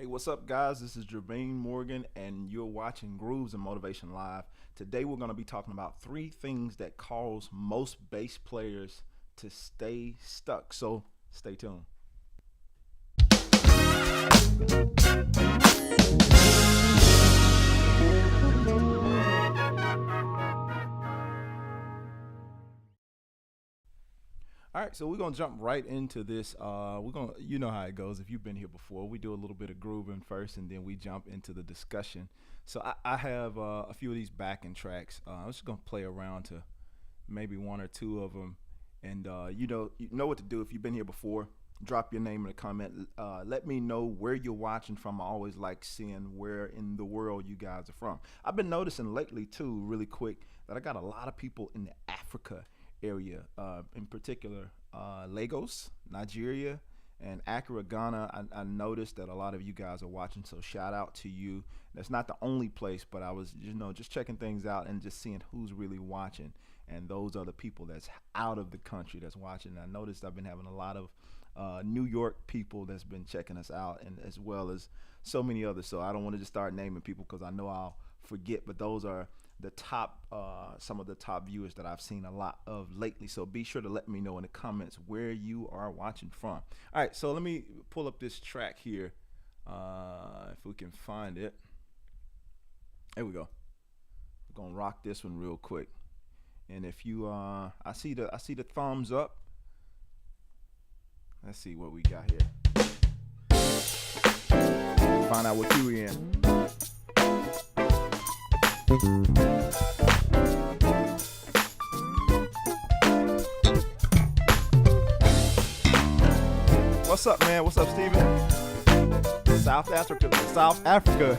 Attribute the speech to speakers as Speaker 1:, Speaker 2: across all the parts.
Speaker 1: Hey, what's up, guys? This is Jermaine Morgan, and you're watching Grooves and Motivation Live. Today, we're going to be talking about three things that cause most bass players to stay stuck. So, stay tuned. All right, so we're gonna jump right into this. You know how it goes. If you've been here before, we do a little bit of grooving first, and then we jump into the discussion. So I have a few of these backing tracks. I'm just gonna play around to maybe one or two of them, and you know what to do. If you've been here before, drop your name in the comment. Let me know where you're watching from. I always like seeing where in the world you guys are from. I've been noticing lately too, really quick, that I got a lot of people in the Africa area, in particular Lagos, Nigeria, and Accra, Ghana. I noticed that a lot of you guys are watching, so shout out to you. That's not the only place, but I was, just checking things out and just seeing who's really watching. And those are the people that's out of the country that's watching. I noticed I've been having a lot of New York people that's been checking us out, and as well as so many others. So I don't want to just start naming people because I know I'll forget, but those are the top, some of the top viewers that I've seen a lot of lately. So be sure to let me know in the comments where you are watching from. All right, so let me pull up this track here, if we can find it. There we go. We're gonna rock this one real quick. And if you, I see the thumbs up. Let's see what we got here. Find out what you in. What's up, man? What's up, Steven? South Africa. South Africa.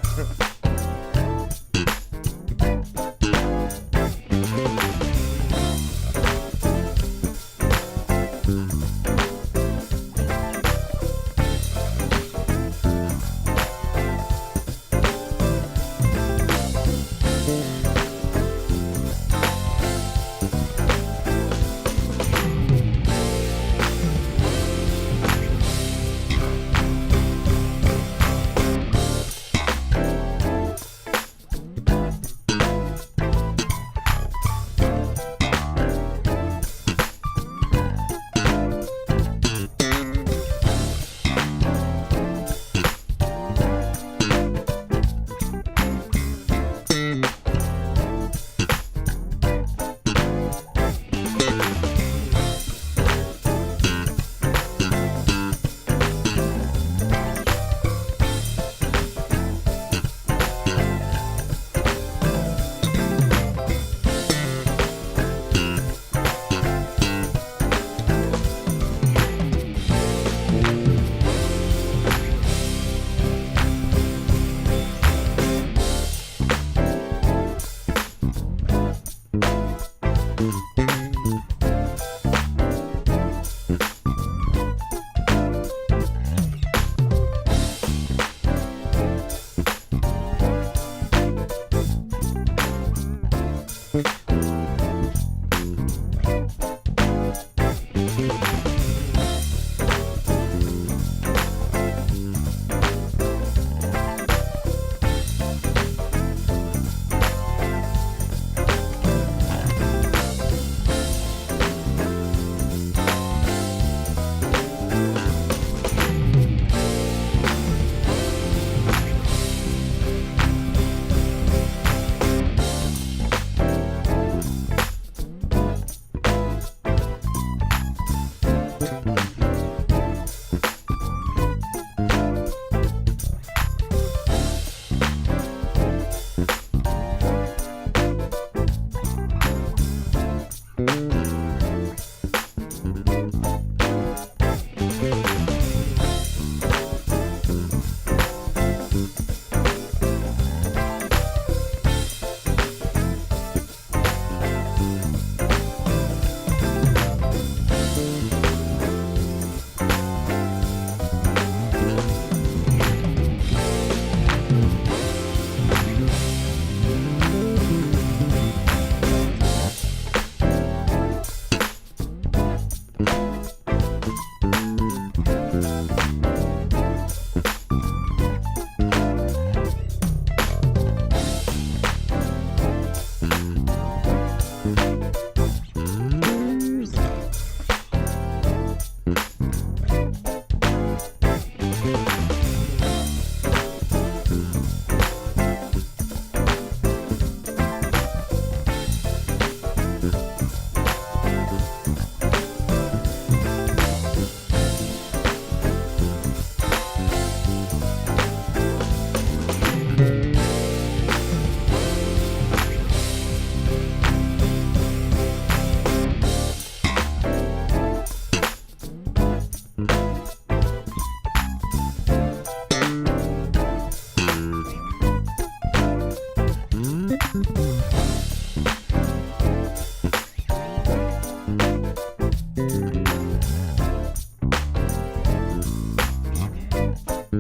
Speaker 1: All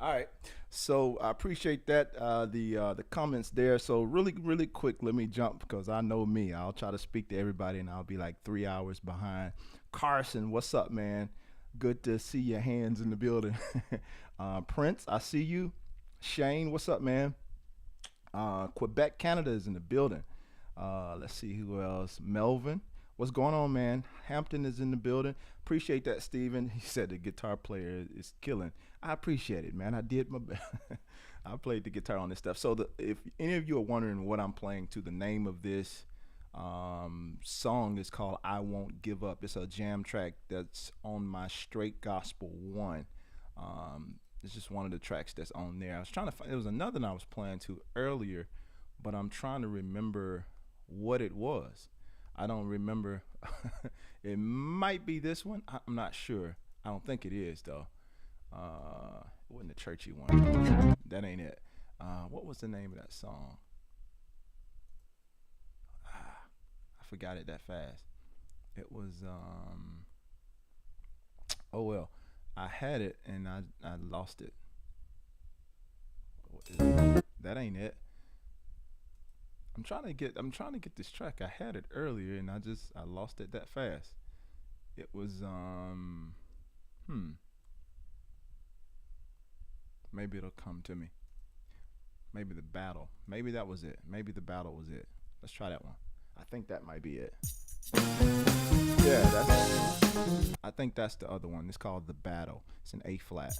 Speaker 1: right. So I appreciate that the comments there. So really quick, let me jump because I know me. I'll try to speak to everybody and I'll be like 3 hours behind. Carson, what's up, man? Good to see your hands in the building. Prince, I see you. Shane, what's up, man? Quebec, Canada is in the building. Let's see who else. Melvin, what's going on, man? Hampton is in the building. Appreciate that, Steven. He said the guitar player is killing. I appreciate it, man. I did my best. I played the guitar on this stuff. So if any of you are wondering what I'm playing to, the name of this song is called "I Won't Give Up." It's a jam track that's on my Straight Gospel One. It's just one of the tracks that's on there. I was trying to find. There was another one I was playing to earlier, but I'm trying to remember what it was. I don't remember. It might be this one. I'm not sure. I don't think it is though. It wasn't the churchy one. That ain't it. What was the name of that song? I forgot it that fast. It was oh well. I had it and I lost it. That ain't it. I'm trying to get this track. I had it earlier and I lost it that fast. It was maybe it'll come to me. Maybe the battle. Maybe that was it. Maybe the battle was it. Let's try that one. I think that might be it. Yeah, I think that's the other one. It's called The Battle. It's an A flat.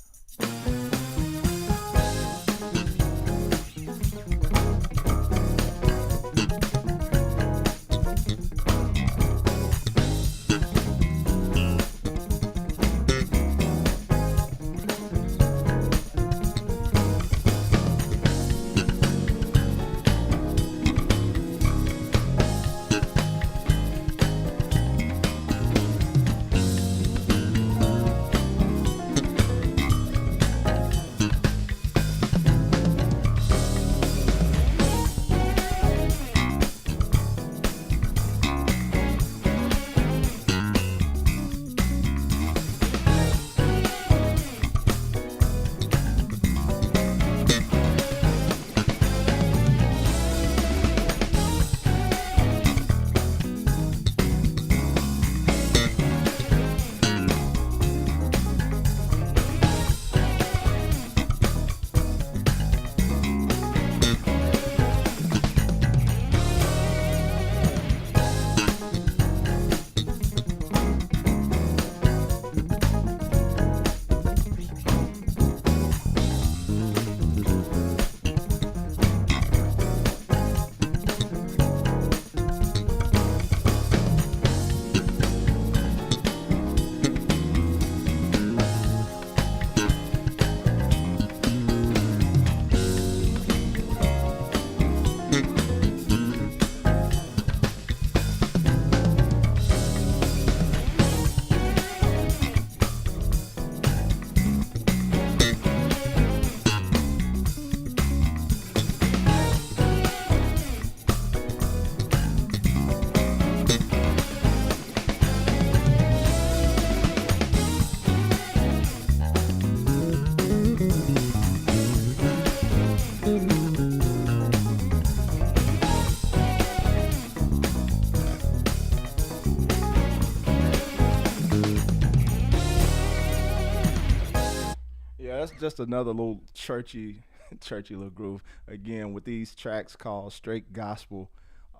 Speaker 1: Yeah, that's just another little churchy, churchy little groove. Again, with these tracks called straight gospel,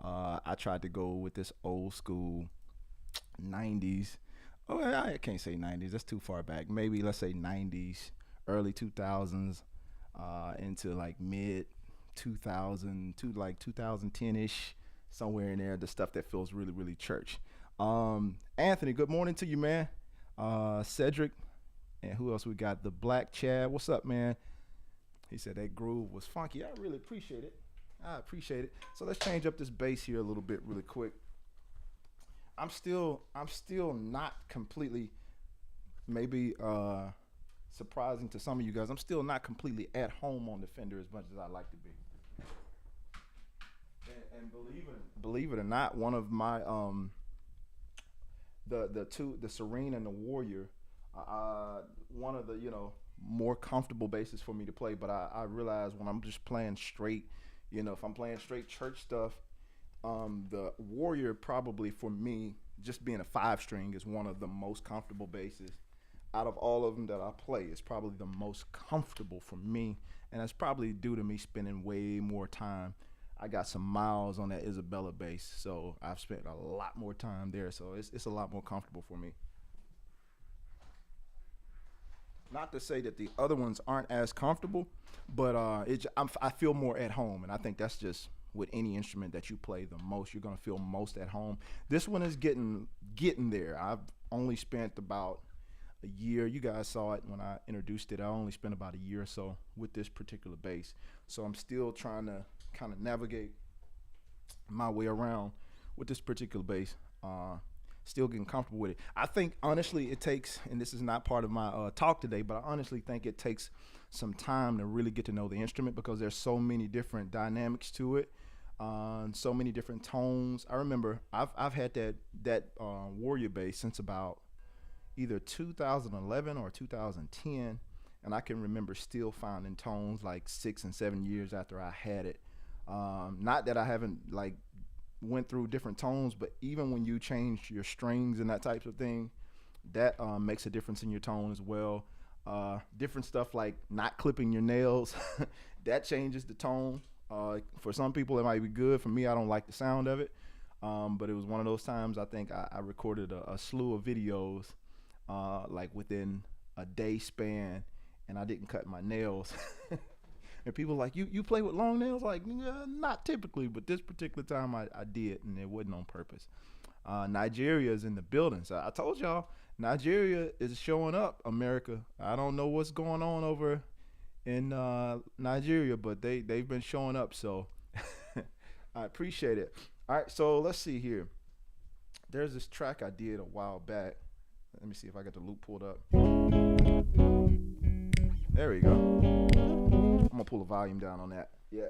Speaker 1: I tried to go with this old school '90s. Oh, I can't say '90s. That's too far back. Maybe let's say '90s, early 2000s, into like mid 2000 to like 2010 ish, somewhere in there. The stuff that feels really church. Anthony, good morning to you, man. Cedric, and who else we got? The Black Chad. What's up, man? He said that groove was funky. I really appreciate it. I appreciate it. So let's change up this bass here a little bit really quick. I'm still not completely, maybe surprising to some of you guys. I'm still not completely at home on the Fender as much as I like to be. And believe it or not, one of my the Serene and the Warrior, one of the more comfortable basses for me to play. But I realize when I'm just playing straight, if I'm playing straight church stuff, the Warrior probably for me, just being a 5-string, is one of the most comfortable basses out of all of them that I play. It's probably the most comfortable for me, and that's probably due to me spending way more time. I got some miles on that Isabella bass, so I've spent a lot more time there, so it's a lot more comfortable for me. Not to say that the other ones aren't as comfortable, but I feel more at home, and I think that's just with any instrument that you play the most, you're gonna feel most at home. This one is getting there. I've only spent about a year. You guys saw it when I introduced it. I only spent about a year or so with this particular bass, so I'm still trying to kind of navigate my way around with this particular bass. Still getting comfortable with it. I think honestly it takes, and this is not part of my talk today, but I honestly think it takes some time to really get to know the instrument, because there's so many different dynamics to it, so many different tones. I remember I've had that Warrior bass since about either 2011 or 2010, and I can remember still finding tones like 6 and 7 years after I had it. Not that I haven't like went through different tones, but even when you change your strings and that type of thing, that makes a difference in your tone as well. Different stuff like not clipping your nails, that changes the tone. For some people it might be good. For me, I don't like the sound of it. But it was one of those times I think I recorded a slew of videos like within a day span, and I didn't cut my nails. And people like, you play with long nails? Like, not typically, but this particular time I did, and it wasn't on purpose. Nigeria is in the building. So I told y'all, Nigeria is showing up, America. I don't know what's going on over in Nigeria, but they've been showing up, so I appreciate it. All right, so let's see here. There's this track I did a while back. Let me see if I got the loop pulled up. There we go. I'm gonna pull the volume down on that. Yeah.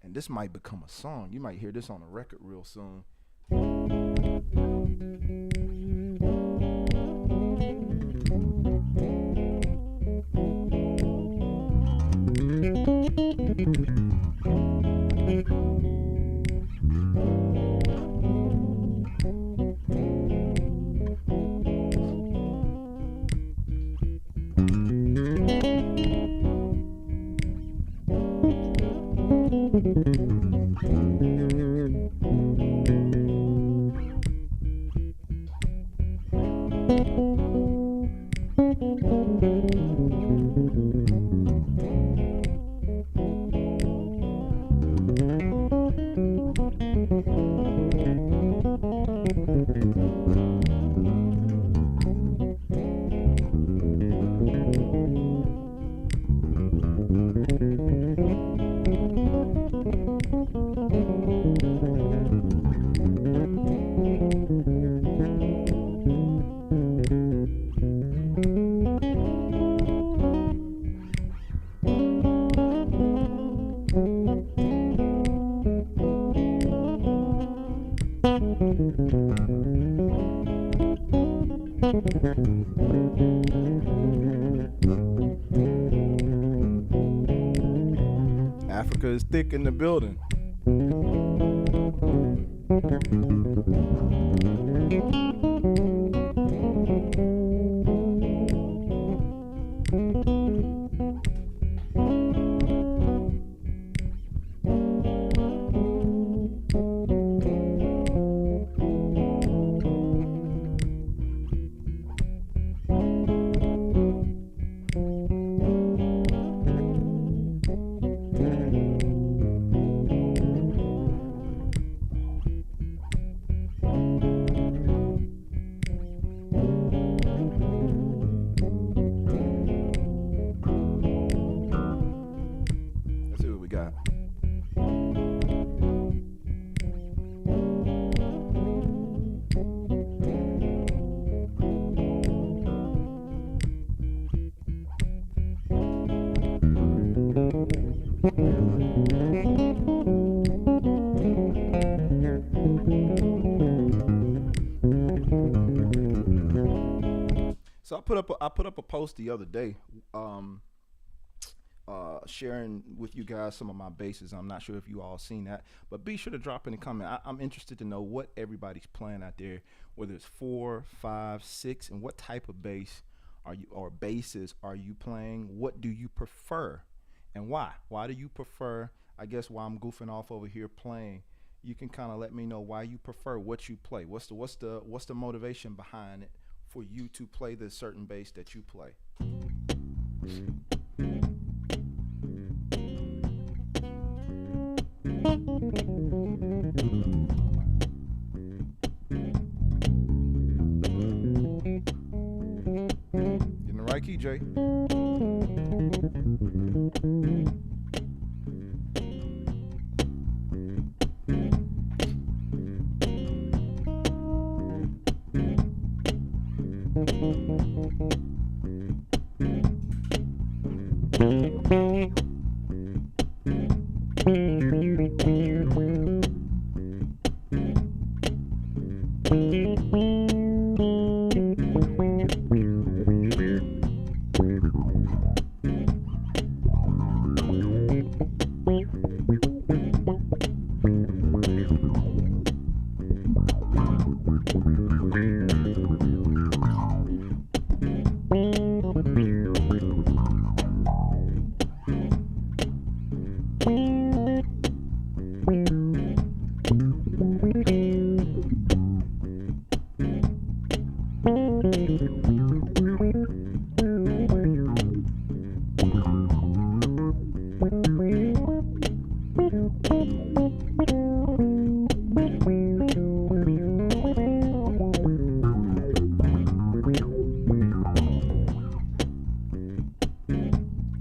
Speaker 1: And this might become a song. You might hear this on a record real soon. Africa is thick in the building. got? So I put up a post the other day, um, sharing with you guys some of my bases. I'm not sure if you all seen that, but be sure to drop in a comment. I'm interested to know what everybody's playing out there, whether it's 4, 5, 6, and what type of bass are you or basses are you playing? What do you prefer, and why? Why do you prefer? I guess while I'm goofing off over here playing, you can kind of let me know why you prefer what you play. What's the motivation behind it for you to play the certain bass that you play? Getting the right key, Jay.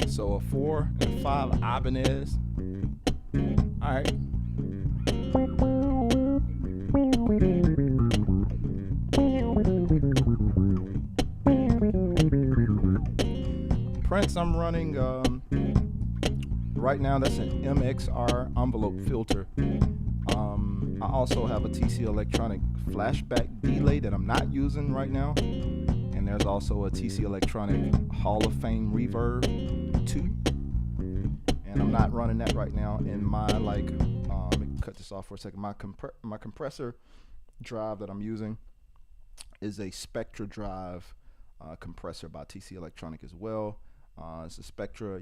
Speaker 1: So a 4 and 5 Ibanez. All right. Prince, I'm running right now. That's an MXR envelope filter. I also have a TC Electronic flashback delay that I'm not using right now, and there's also a TC Electronic Hall of Fame Reverb 2, and I'm not running that right now. In my let me cut this off for a second. My compressor drive that I'm using is a Spectra drive compressor by TC Electronic as well. It's a Spectra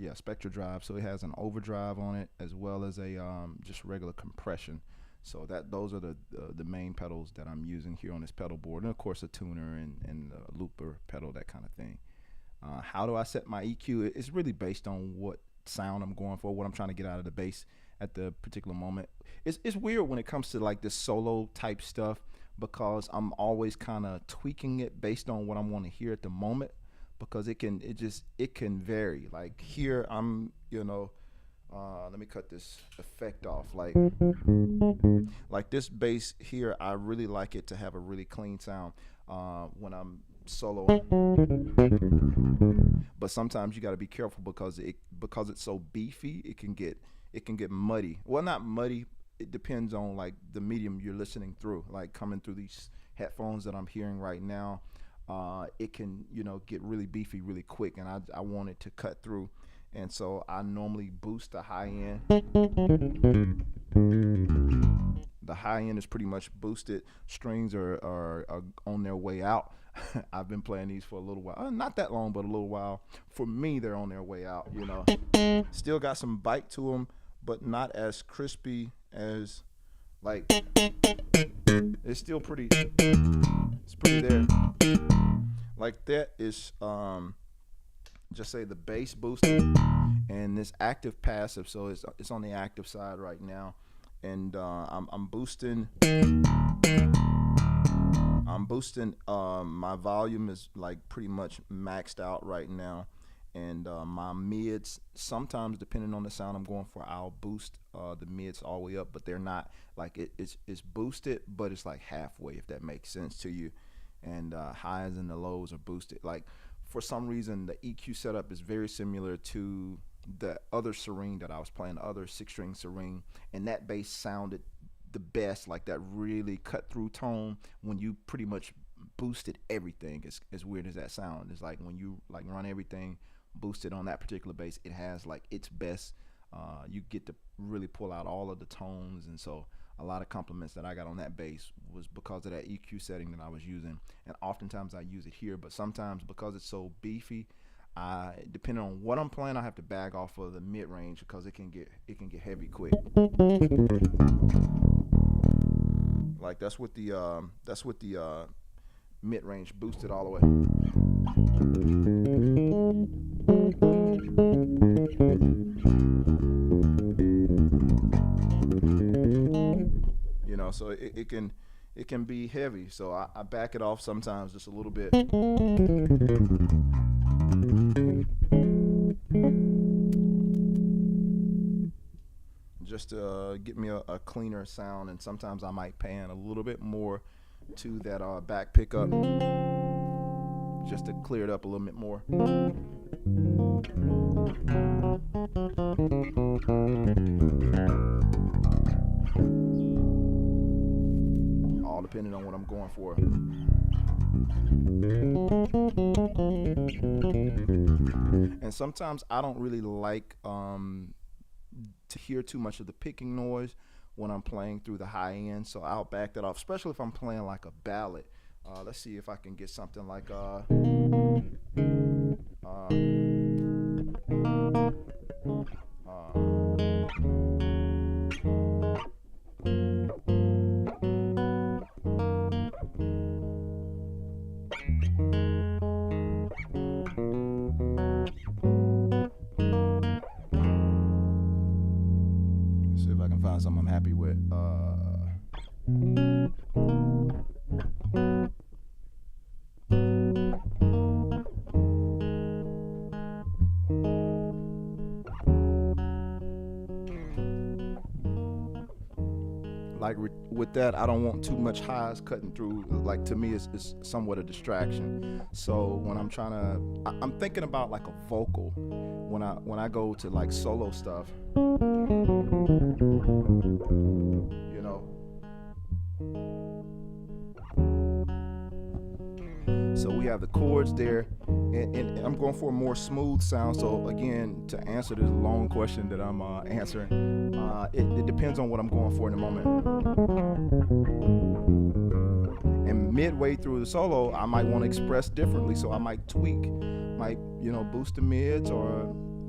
Speaker 1: drive, so it has an overdrive on it as well as a just regular compression. So those are the main pedals that I'm using here on this pedal board, and of course a tuner and a looper pedal, that kind of thing. How do I set my EQ? It's really based on what sound I'm going for, what I'm trying to get out of the bass at the particular moment. It's weird when it comes to like this solo type stuff, because I'm always kind of tweaking it based on what I want to hear at the moment, because it can vary. Like here I'm, let me cut this effect off. Like this bass here, I really like it to have a really clean sound when I'm soloing. But sometimes you got to be careful because it's so beefy, it can get muddy. Well, not muddy. It depends on like the medium you're listening through. Like coming through these headphones that I'm hearing right now, it can get really beefy really quick, and I want it to cut through. And so I normally boost the high end. The high end is pretty much boosted. Strings are on their way out. I've been playing these for a little while. Not that long, but a little while. For me, they're on their way out, Still got some bite to them, but not as crispy as, like, it's still it's pretty there. Like that is, just say the bass boosted and this active passive. So it's on the active side right now, and I'm boosting. My volume is like pretty much maxed out right now, and my mids, sometimes depending on the sound I'm going for, I'll boost the mids all the way up, but they're not like it's boosted, but it's like halfway, if that makes sense to you. And highs and the lows are boosted. Like for some reason, the EQ setup is very similar to the other Serene that I was playing, the other 6-string Serene, and that bass sounded the best, like that really cut through tone when you pretty much boosted everything. As weird as that sound, it's like when you like run everything boosted on that particular bass, it has like its best. You get to really pull out all of the tones, and so a lot of compliments that I got on that bass was because of that EQ setting that I was using. And oftentimes I use it here, but sometimes because it's so beefy, depending on what I'm playing, I have to back off of the mid range because it can get heavy quick. Like that's with the mid range boosted all the way. You know, so it can be heavy. So I back it off sometimes just a little bit. Just to get me a cleaner sound, and sometimes I might pan a little bit more to that back pickup just to clear it up a little bit more. All depending on what I'm going for. And sometimes I don't really like to hear too much of the picking noise when I'm playing through the high end, so I'll back that off, especially if I'm playing like a ballad. Let's see if I can get something like see if I can find something I'm happy with. Like with that, I don't want too much highs cutting through. Like to me, it's somewhat a distraction. So when I'm I'm thinking about like a vocal when I go to like solo stuff. You know. So we have the chords there, and I'm going for a more smooth sound. So again, to answer this long question that I'm answering, it depends on what I'm going for in the moment. And midway through the solo, I might want to express differently, so I might tweak, boost the mids or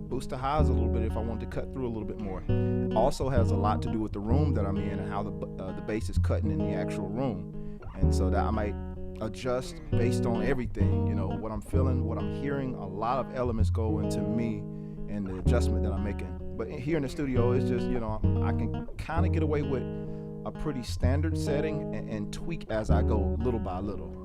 Speaker 1: boost the highs a little bit if I want to cut through a little bit more. Also has a lot to do with the room that I'm in and how the bass is cutting in the actual room, and so that I might adjust based on everything, what I'm feeling, what I'm hearing. A lot of elements go into me and the adjustment that I'm making. But here in the studio, it's just, I can kind of get away with a pretty standard setting and tweak as I go little by little.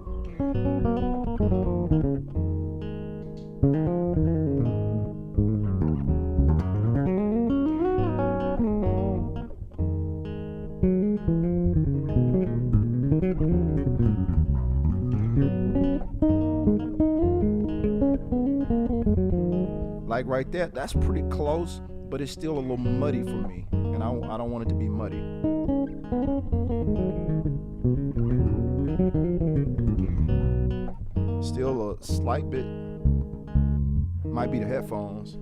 Speaker 1: Like right there, that's pretty close, but it's still a little muddy for me, and I don't want it to be muddy. Still a slight bit, might be the headphones.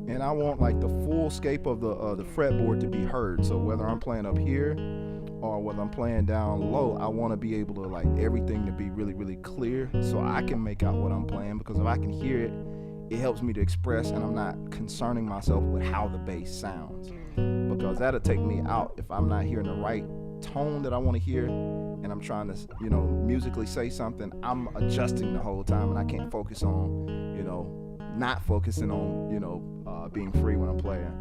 Speaker 1: And I want like the full scape of the fretboard to be heard. So whether I'm playing up here or whether I'm playing down low, I want to be able to like everything to be really, really clear so I can make out what I'm playing, because if I can hear it, it helps me to express, and I'm not concerning myself with how the bass sounds, because that'll take me out if I'm not hearing the right tone that I want to hear, and I'm trying to, musically say something, I'm adjusting the whole time, and I can't focus on, not focusing on, being free when I'm playing.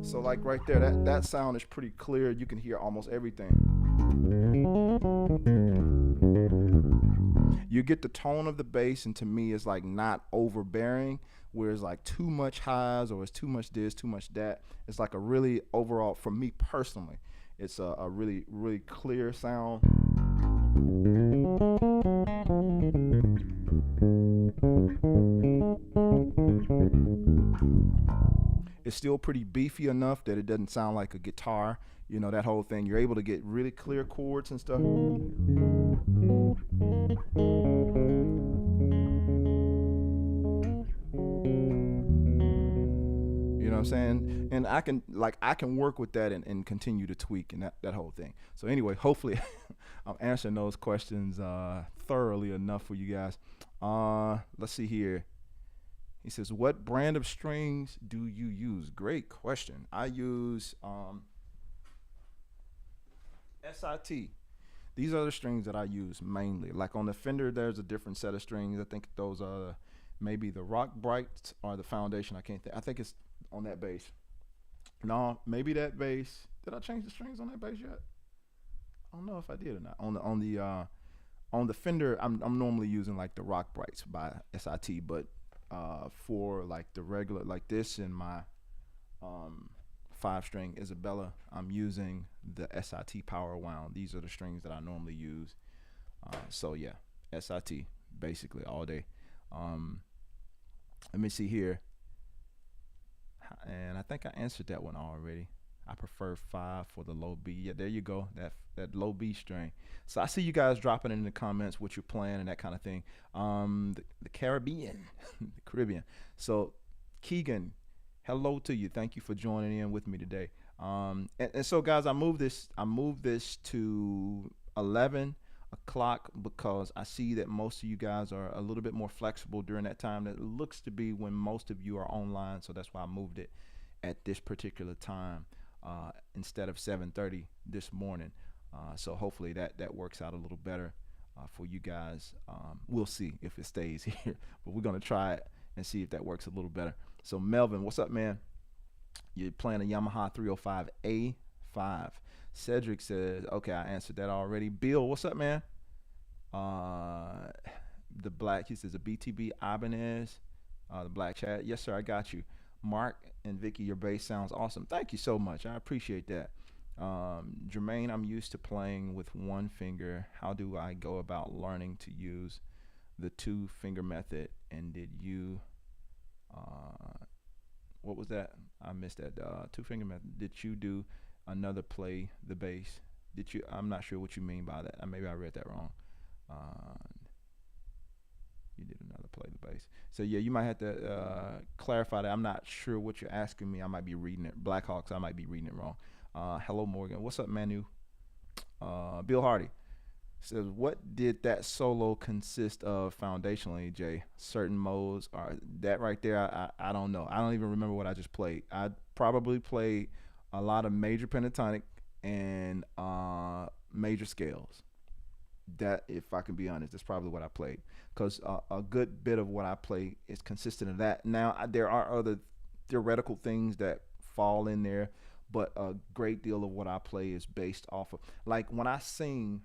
Speaker 1: So like right there, that sound is pretty clear. You can hear almost everything. You get the tone of the bass, and to me, it's like not overbearing, where it's like too much highs or it's too much this, too much that. It's like a really overall, for me personally, it's a really, really clear sound. It's still pretty beefy enough that it doesn't sound like a guitar. That whole thing. You're able to get really clear chords and stuff. You know what I'm saying? And I can work with that and continue to tweak and that whole thing. So anyway, hopefully I'm answering those questions thoroughly enough for you guys. Let's see here. He says, "What brand of strings do you use?" Great question. I use SIT. These are the strings that I use mainly. Like on the Fender, there's a different set of strings. I think those are maybe the Rock Brights or the Foundation. I can't think. I think it's on that bass. No, maybe that bass. Did I change the strings on that bass yet? I don't know if I did or not. On the Fender, I'm normally using like the Rock Brights by SIT, but for like the regular, like this and my 5-string Isabella, I'm using the SIT Power Wound. These are the strings that I normally use. So yeah, SIT basically all day. Let me see here, and I think I answered that one already. I prefer 5 for the low B. Yeah, there you go. That low B string. So I see you guys dropping in the comments what you're playing and that kind of thing. The Caribbean, the Caribbean. So Keegan, hello to you. Thank you for joining in with me today. And so guys, I moved this to 11 o'clock because I see that most of you guys are a little bit more flexible during that time. That looks to be when most of you are online, so that's why I moved it at this particular time instead of 7:30 this morning. So hopefully that works out a little better for you guys. We'll see if it stays here, but we're gonna try it and see if that works a little better. So Melvin, what's up, man? You're playing a Yamaha 305A5. Cedric says, okay, I answered that already. Bill, what's up, man? The black, he says, a BTB Ibanez, the black chat. Yes, sir, I got you. Mark and Vicky, your bass sounds awesome. Thank you so much. I appreciate that. Jermaine, I'm used to playing with one finger. How do I go about learning to use the 2-finger method? And did you, what was that? I missed that. 2-finger method. Did you do another play the bass? Did you? I'm not sure what you mean by that. Maybe I read that wrong. You did another play the bass. So yeah, you might have to clarify that. I'm not sure what you're asking me. I might be reading it. Blackhawks, I might be reading it wrong. Hello, Morgan. What's up, Manu? Bill Hardy says, what did that solo consist of foundationally, Jay? Certain modes are that right there. I don't know. I don't even remember what I just played. I probably played a lot of major pentatonic and major scales. That, if I can be honest, that's probably what I played, because a good bit of what I play is consistent of that. Now there are other theoretical things that fall in there, but a great deal of what I play is based off of, like when I sing,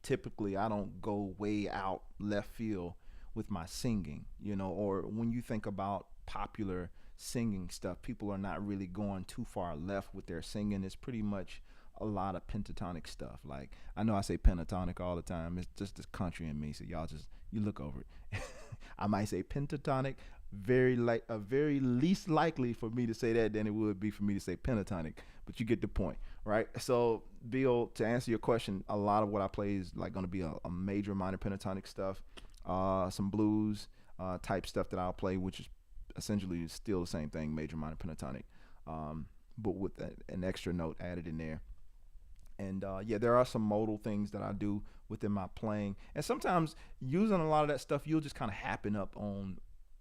Speaker 1: typically I don't go way out left field with my singing, or when you think about popular singing stuff, people are not really going too far left with their singing. It's pretty much a lot of pentatonic stuff. Like, I know I say pentatonic all the time. It's just the country in me, so y'all just, you look over it. I might say pentatonic, very least likely for me to say that than it would be for me to say pentatonic, but you get the point, right? So Bill, to answer your question, a lot of what I play is like going to be a major minor pentatonic stuff, some blues type stuff that I'll play, which is essentially still the same thing, major minor pentatonic. but with an extra note added in there. And yeah, there are some modal things that I do within my playing, and sometimes using a lot of that stuff, you'll just kind of happen up on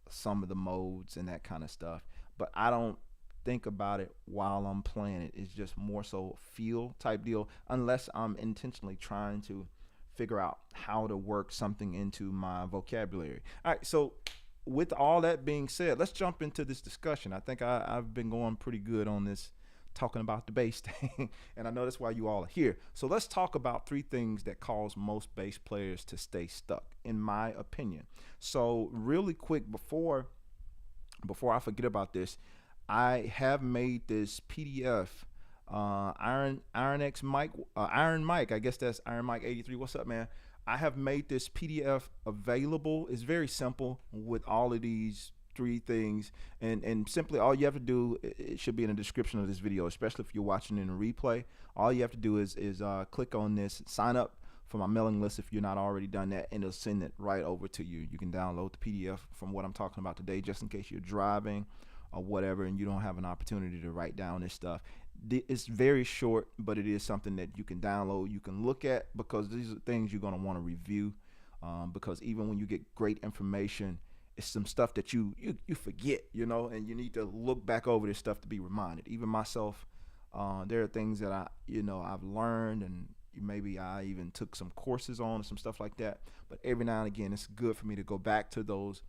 Speaker 1: some of the modes and that kind of stuff. But I don't think about it while I'm playing it. It's just more so feel type deal, unless I'm intentionally trying to figure out how to work something into my vocabulary. All right, so with all that being said, let's jump into this discussion. I think I've been going pretty good on this, talking about the bass thing, and I know that's why you all are here. So let's talk about three things that cause most bass players to stay stuck, in my opinion. So really quick, before I forget about this, I have made this PDF. Iron X Mike, Iron Mike. I guess that's Iron Mike 83. What's up, man? I have made this PDF available. It's very simple with all of these three things, and simply all you have to do, it should be in the description of this video, especially if you're watching in a replay. All you have to do is click on this, sign up for my mailing list if you're not already done that, and it'll send it right over to you. You can download the PDF from what I'm talking about today, just in case you're driving or whatever and you don't have an opportunity to write down this stuff. It's very short, but it is something that you can download, you can look at, because these are things you're going to want to review, because even when you get great information, it's some stuff that you forget, and you need to look back over this stuff to be reminded. Even myself, there are things that I've learned, and maybe I even took some courses on, or some stuff like that. But every now and again, it's good for me to go back to those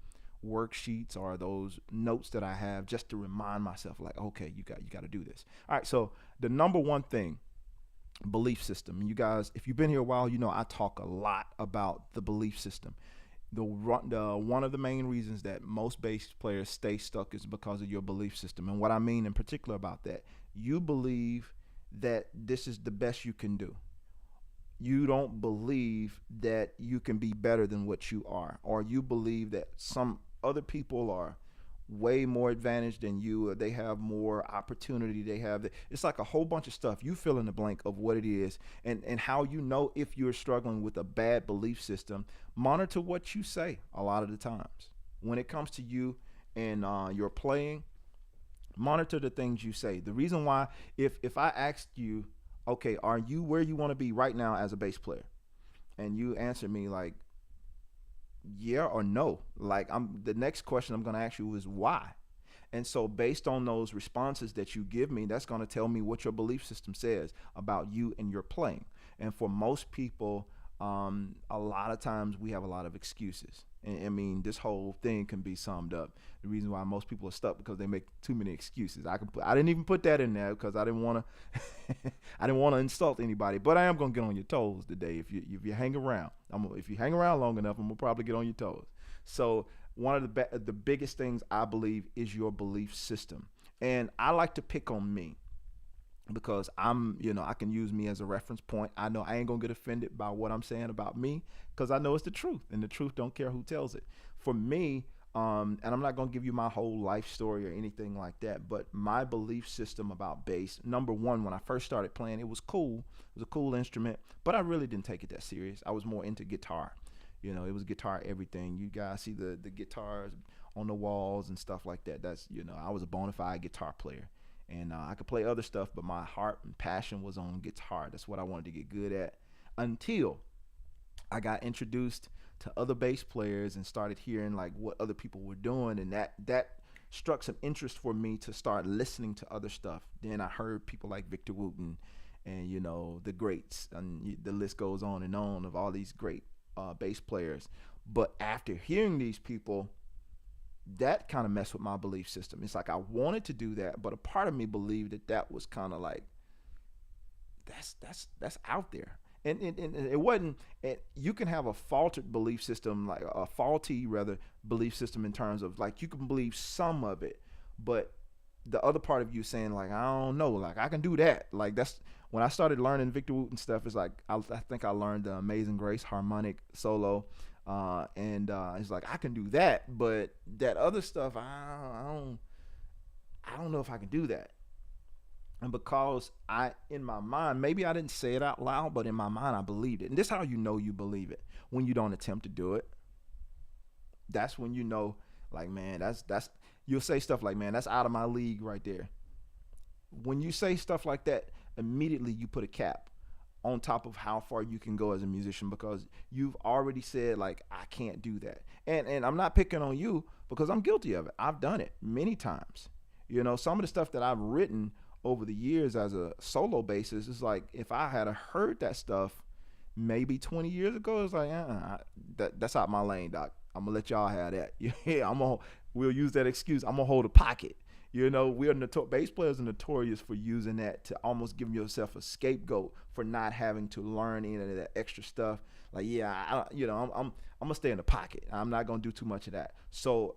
Speaker 1: worksheets or those notes that I have, just to remind myself, like, okay, you got to do this. All right, so the number one thing, belief system. You guys, if you've been here a while, I talk a lot about the belief system. The one of the main reasons that most bass players stay stuck is because of your belief system. And what I mean in particular about that, you believe that this is the best you can do. You don't believe that you can be better than what you are, or you believe that some other people are way more advantaged than you, or they have more opportunity. It's like a whole bunch of stuff. You fill in the blank of what it is, and how you know if you're struggling with a bad belief system. Monitor what you say a lot of the times when it comes to you and your playing. Monitor the things you say. The reason why, if I asked you, okay, are you where you want to be right now as a bass player, and you answer me like yeah or no, like the next question I'm going to ask you is why. And so based on those responses that you give me, that's going to tell me what your belief system says about you and your playing. And for most people, a lot of times we have a lot of excuses. And I mean, this whole thing can be summed up. The reason why most people are stuck because they make too many excuses. I didn't even put that in there because I didn't want to I didn't want to insult anybody. But I am gonna get on your toes today. If you hang around, if you hang around long enough, I'm gonna probably get on your toes. So one of the biggest things I believe is your belief system, and I like to pick on me, because I can use me as a reference point. I know I ain't gonna get offended by what I'm saying about me, because I know it's the truth, and the truth don't care who tells it. For me, and I'm not gonna give you my whole life story or anything like that, but my belief system about bass, number one, when I first started playing, it was cool. It was a cool instrument, but I really didn't take it that serious. I was more into guitar. It was guitar everything. You guys see the guitars on the walls and stuff like that. That's, I was a bona fide guitar player. And I could play other stuff, but my heart and passion was on guitar. That's what I wanted to get good at, until I got introduced to other bass players and started hearing like what other people were doing, and that struck some interest for me to start listening to other stuff. Then I heard people like Victor Wooten and the greats, and the list goes on of all these great bass players. But after hearing these people, that kind of messed with my belief system. It's like I wanted to do that, but a part of me believed that was kind of like that's out there, and it wasn't. You can have a faltered belief system, like a faulty rather belief system, in terms of like you can believe some of it, but the other part of you saying like I don't know, like I can do that. Like that's when I started learning Victor Wooten stuff. It's like I think I learned the Amazing Grace harmonic solo. And it's like I can do that, but that other stuff, I don't know if I can do that. And because in my mind, maybe I didn't say it out loud, but in my mind I believed it. And this is how you know you believe it: when you don't attempt to do it. That's when you know, like, man, that's you'll say stuff like, man, that's out of my league right there. When you say stuff like that, immediately you put a cap on top of how far you can go as a musician, because you've already said like I can't do that. And I'm not picking on you because I'm guilty of it. I've done it many times. You know, some of the stuff that I've written over the years as a solo basis is like if I had heard that stuff maybe 20 years ago, it's like that's out my lane, doc. I'm gonna let y'all have that. Yeah, we'll use that excuse. I'm gonna hold a pocket. You know, bass players are notorious for using that to almost give yourself a scapegoat for not having to learn any of that extra stuff. Like, yeah, I'm gonna stay in the pocket. I'm not gonna do too much of that. So,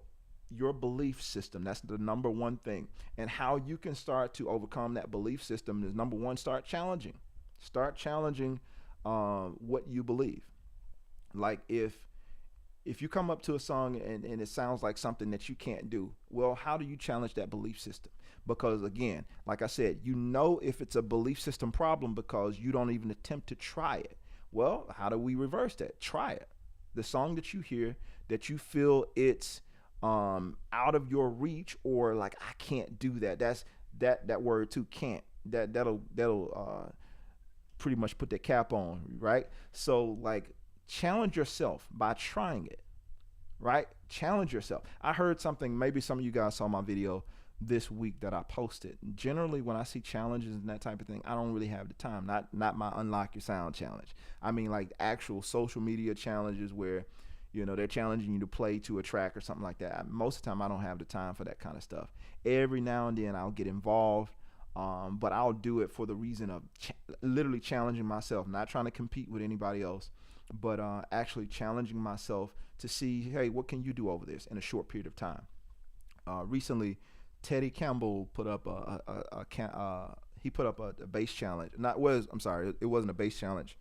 Speaker 1: your belief system, that's the number one thing. And how you can start to overcome that belief system is number one, start challenging. Start challenging what you believe. Like if you come up to a song and it sounds like something that you can't do, well, how do you challenge that belief system? Because again, like I said, you know if it's a belief system problem because you don't even attempt to try it. Well, how do we reverse that? Try it. The song that you hear that you feel it's out of your reach, or like I can't do that. That's that word too, can't. That'll pretty much put that cap on, right? So like challenge yourself by trying it, right? Challenge yourself. I heard something, maybe some of you guys saw my video this week that I posted. Generally, when I see challenges and that type of thing, I don't really have the time. Not my unlock your sound challenge. I mean like actual social media challenges where, you know, they're challenging you to play to a track or something like that. Most of the time I don't have the time for that kind of stuff. Every now and then I'll get involved, but I'll do it for the reason of literally challenging myself, not trying to compete with anybody else, but actually challenging myself to see, hey, what can you do over this in a short period of time? Recently, Teddy Campbell put up a bass challenge. It wasn't a bass challenge.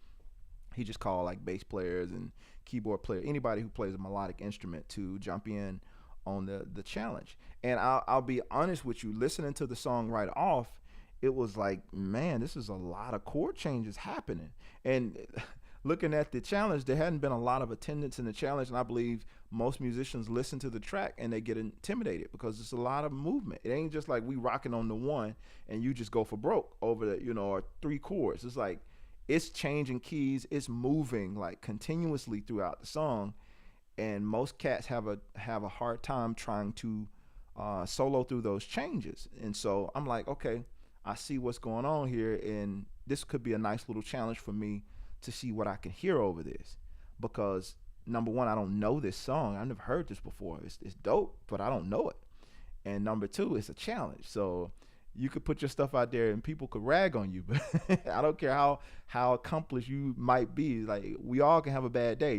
Speaker 1: He just called like bass players and keyboard player, anybody who plays a melodic instrument, to jump in on the challenge. And I'll be honest with you, listening to the song right off, it was like, man, this is a lot of chord changes happening. And looking at the challenge, there hadn't been a lot of attendance in the challenge, and I believe most musicians listen to the track and they get intimidated because it's a lot of movement. It ain't just like we rocking on the one and you just go for broke over the, or three chords. It's like it's changing keys, it's moving like continuously throughout the song, and most cats have a hard time trying to solo through those changes. And so I'm like, okay, I see what's going on here, and this could be a nice little challenge for me to see what I can hear over this, because number one, I don't know this song. I've never heard this before. It's dope, but I don't know it. And number two, it's a challenge. So you could put your stuff out there and people could rag on you, but I don't care how accomplished you might be. Like, we all can have a bad day,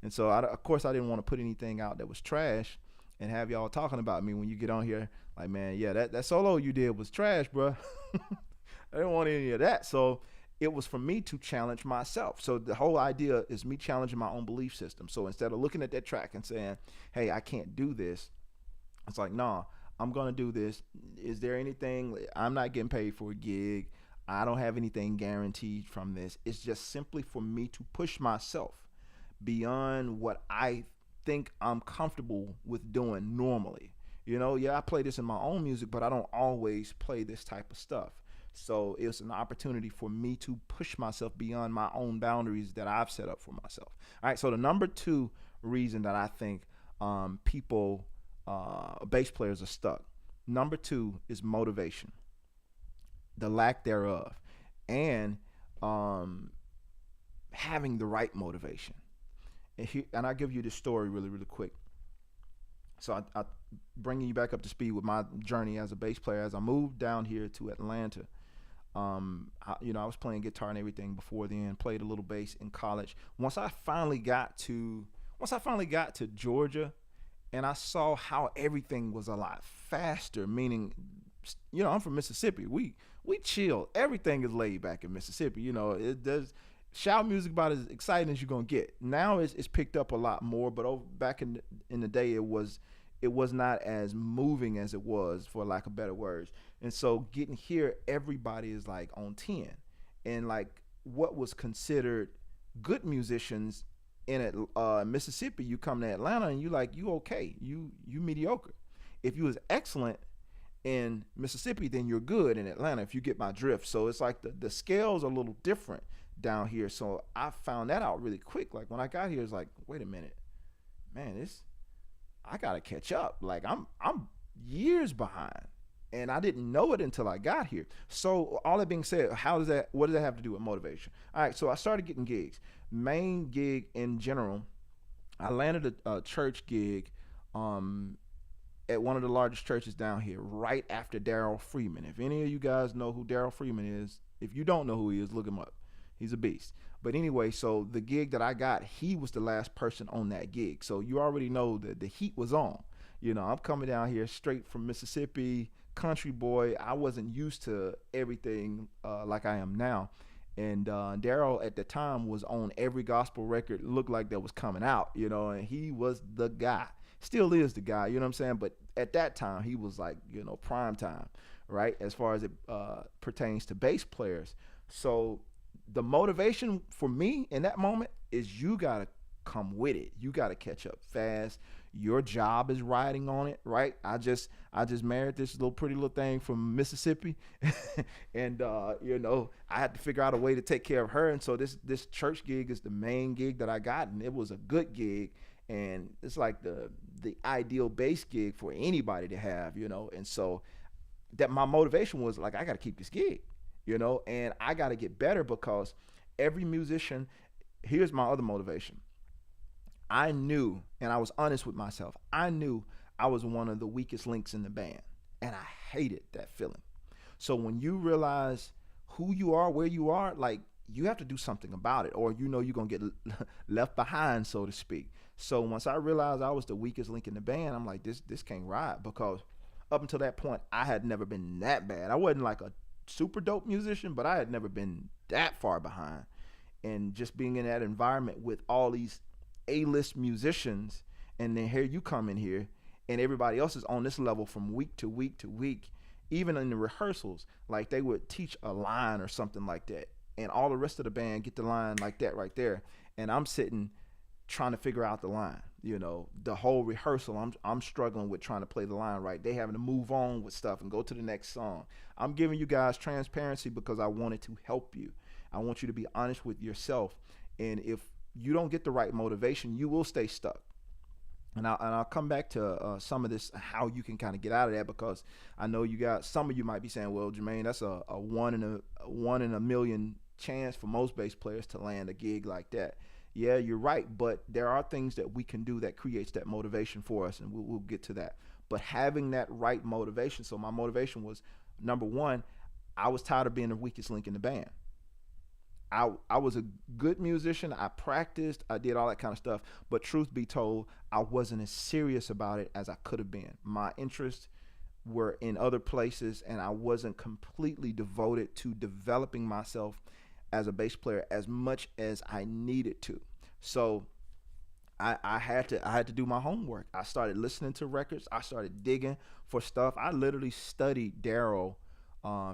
Speaker 1: And so of course I didn't want to put anything out that was trash and have y'all talking about me when you get on here like, man, yeah, that solo you did was trash, bro. I didn't want any of that. So it was for me to challenge myself. So the whole idea is me challenging my own belief system. So instead of looking at that track and saying, hey, I can't do this, it's like, nah, I'm going to do this. Is there anything? I'm not getting paid for a gig. I don't have anything guaranteed from this. It's just simply for me to push myself beyond what I think I'm comfortable with doing normally. Yeah, I play this in my own music, but I don't always play this type of stuff. So it's an opportunity for me to push myself beyond my own boundaries that I've set up for myself. All right, so the number two reason that I think bass players are stuck. Number two is motivation, the lack thereof, and having the right motivation. And I'll give you this story really, really quick. So I bringing you back up to speed with my journey as a bass player. As I moved down here to Atlanta, I was playing guitar and everything before then, played a little bass in college. Once I finally got to Georgia, and I saw how everything was a lot faster, meaning, I'm from Mississippi. We chill. Everything is laid back in Mississippi. It does. Shout music about as exciting as you're gonna get. Now it's picked up a lot more, but back in the day it was not as moving as it was, for lack of better words. And so getting here, everybody is like on 10, and like what was considered good musicians in Mississippi, you come to Atlanta and you okay, you mediocre. If you was excellent in Mississippi, then you're good in Atlanta, if you get my drift. So it's like the scales are a little different down here. So I found that out really quick. Like when I got here, it's like, wait a minute, man, this I gotta catch up. Like I'm years behind. And I didn't know it until I got here. So all that being said, what does that have to do with motivation? All right, so I started getting gigs. Main gig in general, I landed a church gig um, at one of the largest churches down here right after Daryl Freeman. If any of you guys know who Daryl Freeman is, if you don't know who he is, look him up. He's a beast. But anyway, so the gig that I got, he was the last person on that gig. So you already know that the heat was on. You know, I'm coming down here straight from Mississippi, country boy. I wasn't used to everything like I am now. And Daryl at the time was on every gospel record it looked like that was coming out, you know, and he was the guy. Still is the guy, you know what I'm saying? But at that time, he was like, you know, prime time, right? As far as it pertains to bass players. So the motivation for me in that moment is you got to come with it. You got to catch up fast. Your job is riding on it, right? I just married this little pretty little thing from Mississippi, and you know, I had to figure out a way to take care of her. And so this church gig is the main gig that I got, and it was a good gig, and it's like the ideal bass gig for anybody to have, you know. And so that my motivation was like, I got to keep this gig, you know, and I got to get better because every musician. Here's my other motivation. I knew, and I was honest with myself, I knew I was one of the weakest links in the band, and I hated that feeling. So when you realize who you are, where you are, like, you have to do something about it, or you know you're going to get left behind, so to speak. So once I realized I was the weakest link in the band, I'm like, this can't ride, because up until that point, I had never been that bad. I wasn't like a super dope musician, but I had never been that far behind. And just being in that environment with all these A-list musicians, and then here you come in here and everybody else is on this level from week to week to week. Even in the rehearsals, like they would teach a line or something like that, and all the rest of the band get the line like that right there, and I'm sitting trying to figure out the line. You know, the whole rehearsal, I'm struggling with trying to play the line right. They having to move on with stuff and go to the next song. I'm giving you guys transparency because I wanted to help you. I want you to be honest with yourself, and if you don't get the right motivation, you will stay stuck. And I'll come back to some of this, how you can kind of get out of that, because I know you got, some of you might be saying, well, Jermaine, that's a one in a million chance for most bass players to land a gig like that. Yeah, you're right, but there are things that we can do that creates that motivation for us, and we'll get to that. But having that right motivation, so my motivation was, number one, I was tired of being the weakest link in the band. I was a good musician. I practiced. I did all that kind of stuff. But truth be told, I wasn't as serious about it as I could have been. My interests were in other places, and I wasn't completely devoted to developing myself as a bass player as much as I needed to. So I had to do my homework. I started listening to records. I started digging for stuff. I literally studied Daryl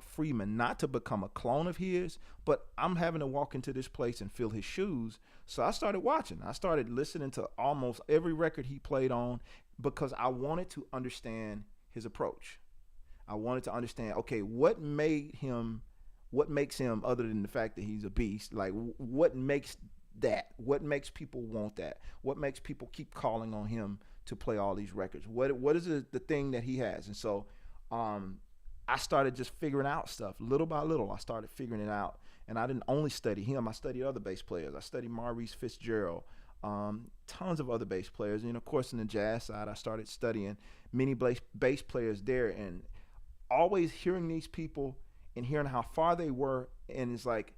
Speaker 1: Freeman, not to become a clone of his, but I'm having to walk into this place and fill his shoes. So I started watching. I started listening to almost every record he played on, because I wanted to understand his approach. I wanted to understand, okay, what makes him, other than the fact that he's a beast, like what makes that? What makes people want that? What makes people keep calling on him to play all these records? What is the thing that he has? And so I started just figuring out stuff little by little. I started figuring it out, and I didn't only study him. I studied other bass players. I studied Maurice Fitzgerald, tons of other bass players. And of course, in the jazz side, I started studying many bass players there, and always hearing these people and hearing how far they were. And it's like,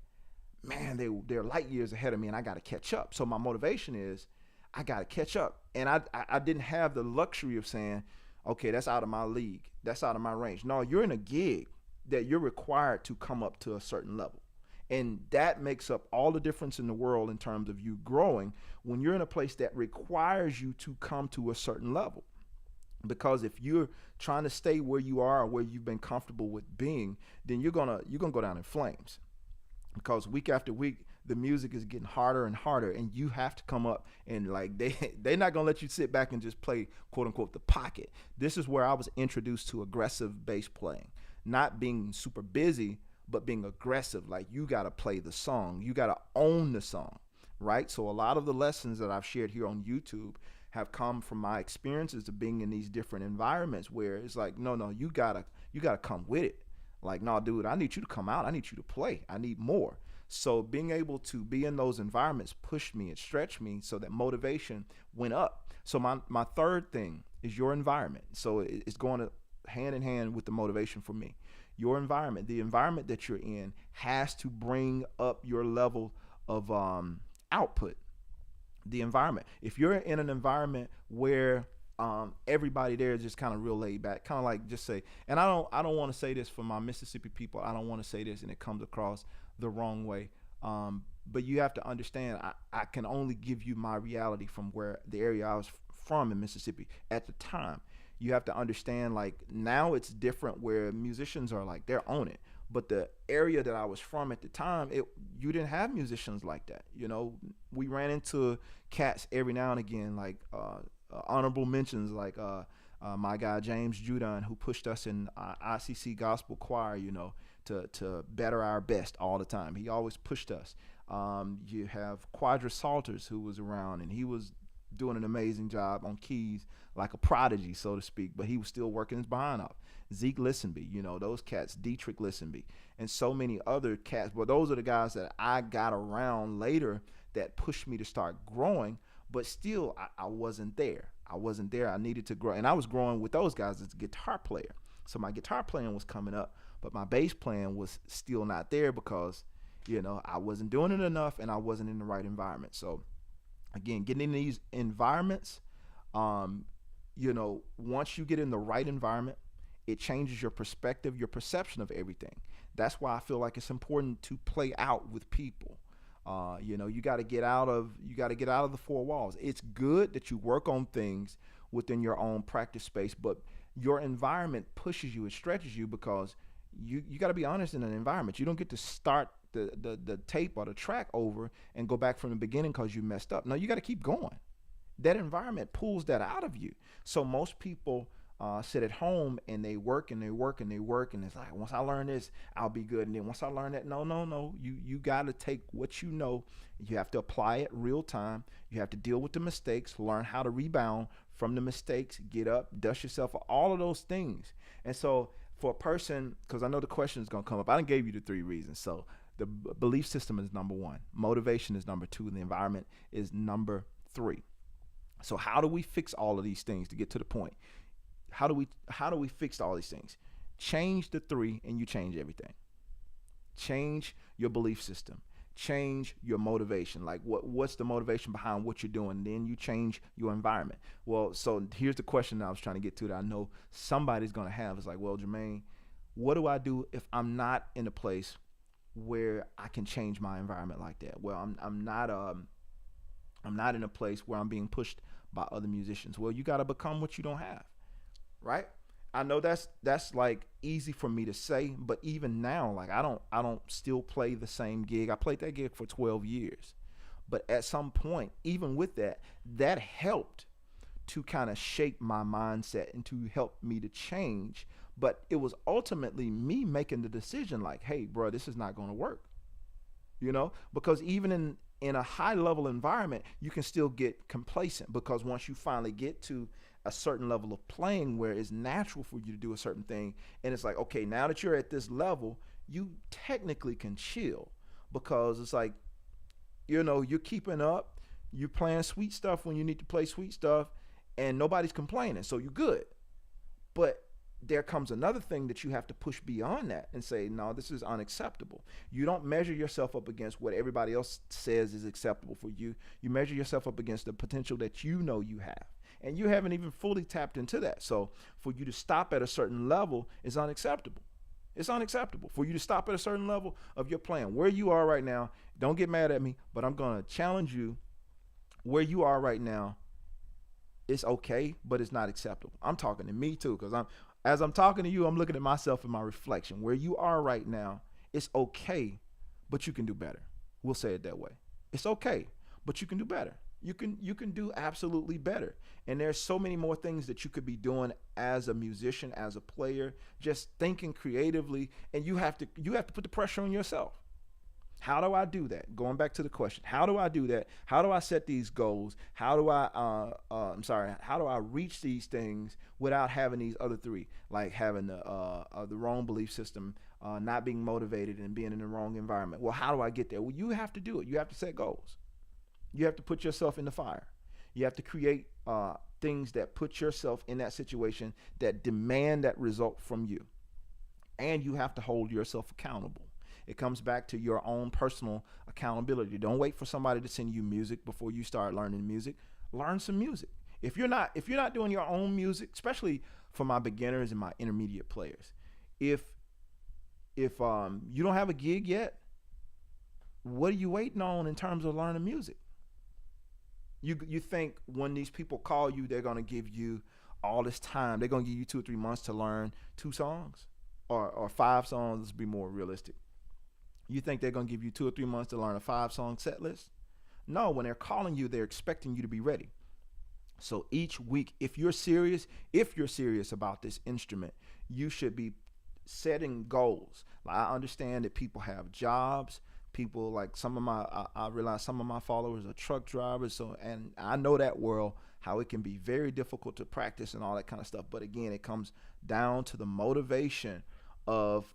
Speaker 1: man, they're light years ahead of me, and I got to catch up. So my motivation is I got to catch up. And I didn't have the luxury of saying, okay, that's out of my league. That's out of my range. No, you're in a gig that you're required to come up to a certain level. And that makes up all the difference in the world in terms of you growing when you're in a place that requires you to come to a certain level. Because if you're trying to stay where you are or where you've been comfortable with being, then you're gonna go down in flames. Because week after week, the music is getting harder and harder, and you have to come up and like they're not gonna let you sit back and just play quote unquote the pocket. This is where I was introduced to aggressive bass playing, not being super busy, but being aggressive. Like you gotta play the song, you gotta own the song, right? So a lot of the lessons that I've shared here on YouTube have come from my experiences of being in these different environments where it's like, no, you gotta come with it. Like, no, dude, I need you to come out. I need you to play. I need more. So being able to be in those environments pushed me and stretched me so that motivation went up. So my third thing is your environment. So it's going to hand in hand with the motivation for me. Your environment, the environment that you're in has to bring up your level of output. The environment. If you're in an environment where everybody there is just kind of real laid back, kind of like just say, and I don't want to say this for my Mississippi people. I don't want to say this and it comes across the wrong way. But you have to understand, I can only give you my reality from where the area I was from in Mississippi at the time. You have to understand, like now it's different where musicians are like they're on it. But the area that I was from at the time, you didn't have musicians like that. You know, we ran into cats every now and again, like honorable mentions, like my guy James Judon, who pushed us in ICC gospel choir, you know, to better our best all the time. He always pushed us. You have Quadra Salters, who was around, and he was doing an amazing job on keys, like a prodigy, so to speak, but he was still working his behind off. Zeke Listenby, you know, those cats, Dietrich Listenby, and so many other cats. But those are the guys that I got around later that pushed me to start growing, but still I wasn't there. I wasn't there. I needed to grow. And I was growing with those guys as a guitar player. So my guitar playing was coming up, but my bass playing was still not there because, you know, I wasn't doing it enough and I wasn't in the right environment. So again, getting in these environments, you know, once you get in the right environment, it changes your perspective, your perception of everything. That's why I feel like it's important to play out with people. You know, you got to get out of the four walls. It's good that you work on things within your own practice space, but your environment pushes you, it stretches you, because you got to be honest in an environment. You don't get to start the tape or the track over and go back from the beginning because you messed up. No, you got to keep going. That environment pulls that out of you. So most people sit at home and they work and they work and they work, and it's like, once I learn this, I'll be good. And then once I learn that, no. You got to take what you know. You have to apply it real time. You have to deal with the mistakes, learn how to rebound from the mistakes, get up, dust yourself, all of those things. And so for a person, because I know the question is going to come up, I done gave you the 3 reasons. So the belief system is number 1. Motivation is number 2. And the environment is number 3. So how do we fix all of these things to get to the point? How do we fix all these things? Change the 3 and you change everything. Change your belief system. Change your motivation. Like what's the motivation behind what you're doing? Then you change your environment. Well, so here's the question that I was trying to get to that I know somebody's going to have. It's like, well, Jermaine, what do I do if I'm not in a place where I can change my environment like that? Well, I'm not in a place where I'm being pushed by other musicians. Well, you got to become what you don't have, right? I know that's like easy for me to say, but even now, like I don't still play the same gig. I played that gig for 12 years. But at some point, even with that helped to kind of shape my mindset and to help me to change. But it was ultimately me making the decision like, hey, bro, this is not going to work. You know, because even in a high level environment, you can still get complacent, because once you finally get to a certain level of playing where it's natural for you to do a certain thing, and it's like, okay, now that you're at this level, you technically can chill, because it's like, you know, you're keeping up, you're playing sweet stuff when you need to play sweet stuff, and nobody's complaining, so you're good. But there comes another thing that you have to push beyond that and say, no, this is unacceptable. You don't measure yourself up against what everybody else says is acceptable for you. You measure yourself up against the potential that you know you have. And you haven't even fully tapped into that. So for you to stop at a certain level is unacceptable. It's unacceptable for you to stop at a certain level of your playing. Where you are right now, don't get mad at me, but I'm going to challenge you. Where you are right now, it's okay, but it's not acceptable. I'm talking to me too, because as I'm talking to you, I'm looking at myself in my reflection. Where you are right now, it's okay, but you can do better. We'll say it that way. It's okay, but you can do better. You can do absolutely better. And there's so many more things that you could be doing as a musician, as a player, just thinking creatively, and you have to put the pressure on yourself. How do I do that? Going back to the question, how do I do that? How do I set these goals? How do I reach these things without having these other three, like having the wrong belief system, not being motivated, and being in the wrong environment? Well, how do I get there? Well, you have to do it. You have to set goals. You have to put yourself in the fire. You have to create things that put yourself in that situation that demand that result from you. And you have to hold yourself accountable. It comes back to your own personal accountability. Don't wait for somebody to send you music before you start learning music. Learn some music. If you're not doing your own music, especially for my beginners and my intermediate players, if you don't have a gig yet, what are you waiting on in terms of learning music? You think when these people call you, they're gonna give you all this time. They're gonna give you 2 or 3 months to learn 2 songs or 5 songs. Let's be more realistic. You think they're gonna give you 2 or 3 months to learn a 5 song set list? No, when they're calling you, they're expecting you to be ready. So each week, if you're serious about this instrument, you should be setting goals. Like, I understand that people have jobs. People like I realize some of my followers are truck drivers. So, and I know that world, how it can be very difficult to practice and all that kind of stuff. But again, it comes down to the motivation of,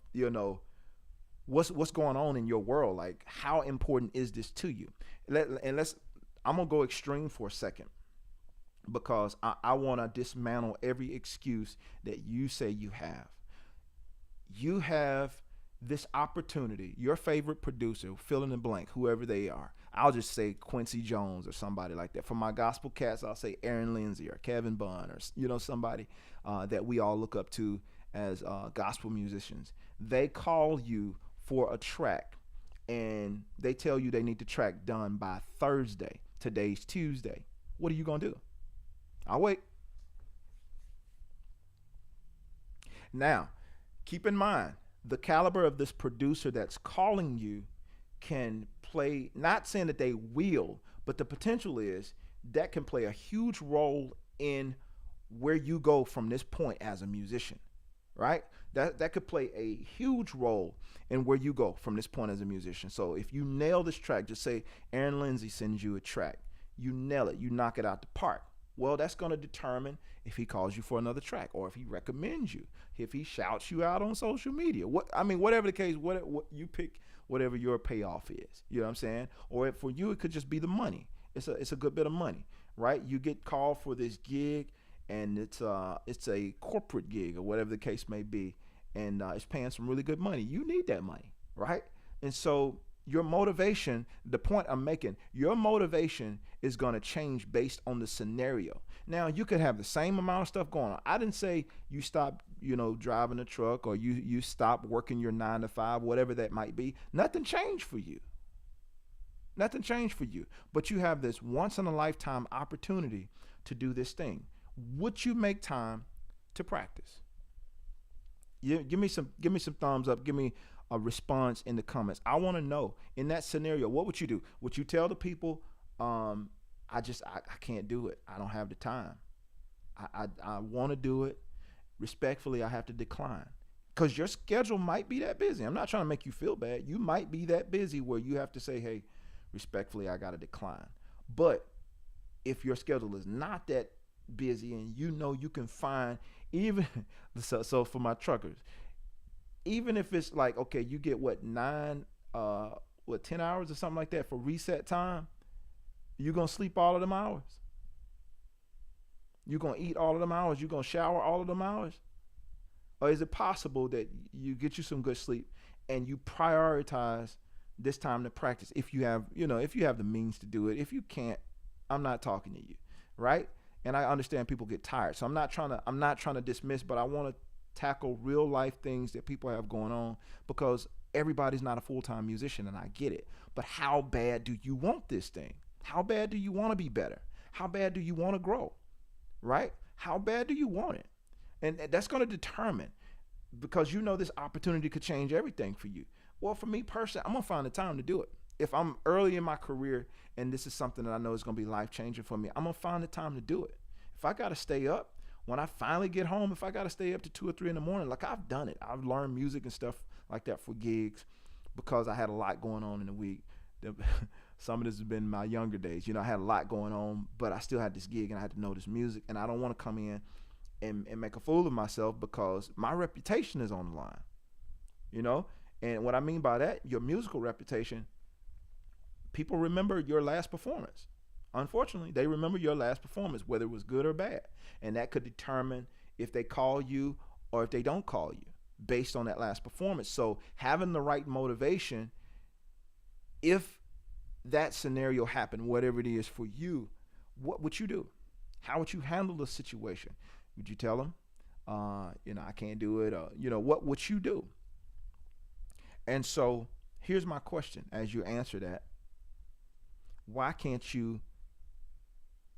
Speaker 1: what's going on in your world. Like, how important is this to you? I'm gonna go extreme for a second, because I want to dismantle every excuse that you say you have. You have this opportunity. Your favorite producer, fill in the blank, whoever they are. I'll just say Quincy Jones or somebody like that. For my gospel cats, I'll say Aaron Lindsay or Kevin Bunn, or somebody that we all look up to as gospel musicians. They call you for a track, and they tell you they need the track done by Thursday. Today's Tuesday. What are you gonna do? I'll wait. Now, keep in mind, the caliber of this producer that's calling you can play, not saying that they will, but the potential is that can play a huge role in where you go from this point as a musician, right? That could play a huge role in where you go from this point as a musician. So if you nail this track, just say Aaron Lindsay sends you a track, you nail it, you knock it out the park. Well, that's going to determine if he calls you for another track, or if he recommends you, if he shouts you out on social media. Whatever the case, what you pick, whatever your payoff is. You know what I'm saying? Or for you, it could just be the money. It's a good bit of money, right? You get called for this gig, and it's a corporate gig or whatever the case may be, and it's paying some really good money. You need that money, right? And so your motivation, the point I'm making, your motivation is going to change based on the scenario. Now, you could have the same amount of stuff going on. I didn't say you stop, driving a truck, or you stop working your 9 to 5, whatever that might be. Nothing changed for you. Nothing changed for you. But you have this once in a lifetime opportunity to do this thing. Would you make time to practice? Give me some thumbs up. Give me a response in the comments. I want to know, in that scenario, what would you do? Would you tell the people, I can't do it. I don't have the time. I want to do it. Respectfully, I have to decline. Because your schedule might be that busy. I'm not trying to make you feel bad. You might be that busy where you have to say, hey, respectfully, I got to decline. But if your schedule is not that busy, and you can find, even, so for my truckers, even if it's like, okay, you get 10 hours or something like that for reset time, you're going to sleep all of them hours. You're going to eat all of them hours. You're going to shower all of them hours. Or is it possible that you get you some good sleep and you prioritize this time to practice? If you have the means to do it. If you can't, I'm not talking to you, right? And I understand people get tired. So I'm not trying to dismiss, but I want to tackle real life things that people have going on, because everybody's not a full-time musician, and I get it. But how bad do you want this thing? How bad do you want to be better? How bad do you want to grow? Right? How bad do you want it? And that's going to determine, because this opportunity could change everything for you. Well, for me personally, I'm going to find the time to do it. if I'm early in my career and this is something that I know is going to be life changing for me, I'm going to find the time to do it. If I got to stay up, when I finally get home, if I got to stay up to 2 or 3 in the morning, like I've done it. I've learned music and stuff like that for gigs because I had a lot going on in the week. Some of this has been my younger days. You know, I had a lot going on, but I still had this gig and I had to know this music. And I don't want to come in and make a fool of myself because my reputation is on the line, you know? And what I mean by that, your musical reputation, people remember your last performance. Unfortunately, they remember your last performance, whether it was good or bad. And that could determine if they call you or if they don't call you based on that last performance. So having the right motivation, if that scenario happened, whatever it is for you, what would you do? How would you handle the situation? Would you tell them, I can't do it? Or, what would you do? And so here's my question as you answer that. Why can't you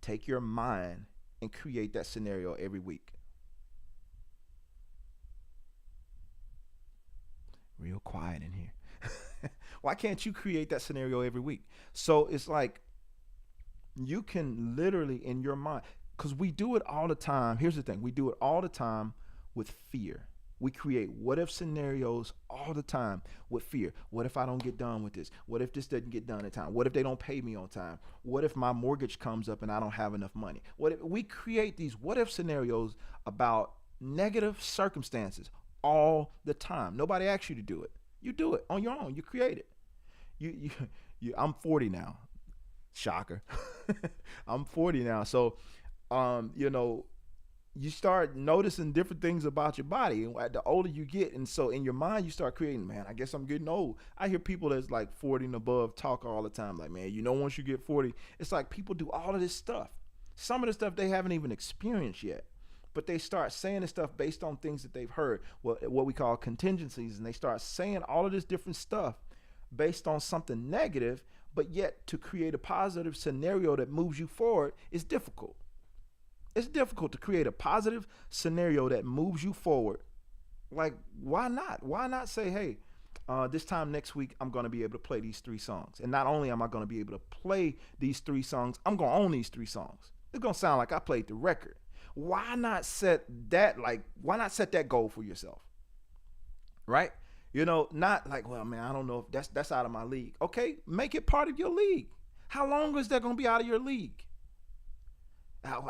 Speaker 1: take your mind and create that scenario every week? Real quiet in here. Why can't you create that scenario every week? So it's like you can literally in your mind, because we do it all the time. Here's the thing. We do it all the time with fear. We create what if scenarios all the time with fear. What if I don't get done with this? What if this doesn't get done in time? What if they don't pay me on time? What if my mortgage comes up and I don't have enough money? What if we create these what if scenarios about negative circumstances all the time? Nobody asks you to do it. You do it on your own. You create it. I'm 40 now. Shocker. I'm 40 now. So, you start noticing different things about your body and the older you get. And so in your mind, you start creating, man, I guess I'm getting old. I hear people that's like 40 and above talk all the time. Like, man, once you get 40, it's like people do all of this stuff. Some of the stuff they haven't even experienced yet, but they start saying this stuff based on things that they've heard, what we call contingencies. And they start saying all of this different stuff based on something negative, but yet to create a positive scenario that moves you forward is difficult. It's difficult to create a positive scenario that moves you forward. Like, why not? Why not say, hey, this time next week, I'm going to be able to play these 3 songs. And not only am I going to be able to play these 3 songs, I'm going to own these 3 songs. It's going to sound like I played the record. Why not set that goal for yourself? Right? Not like, well, man, I don't know if that's out of my league. Okay, make it part of your league. How long is that going to be out of your league? I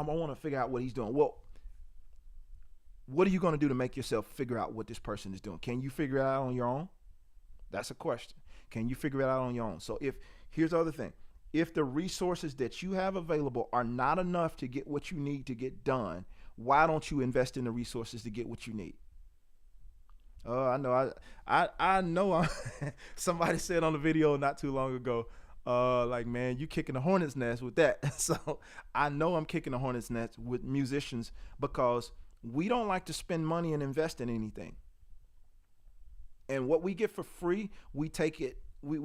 Speaker 1: want to figure out what he's doing. Well, what are you going to do to make yourself figure out what this person is doing? Can you figure it out on your own? That's a question. Can you figure it out on your own? So here's the other thing. If the resources that you have available are not enough to get what you need to get done, why don't you invest in the resources to get what you need? Oh, I know. I know. Somebody said on the video not too long ago, like, man, you kicking the hornet's nest with that. So I know I'm kicking the hornet's nest with musicians because we don't like to spend money and invest in anything. And what we get for free, we take it, we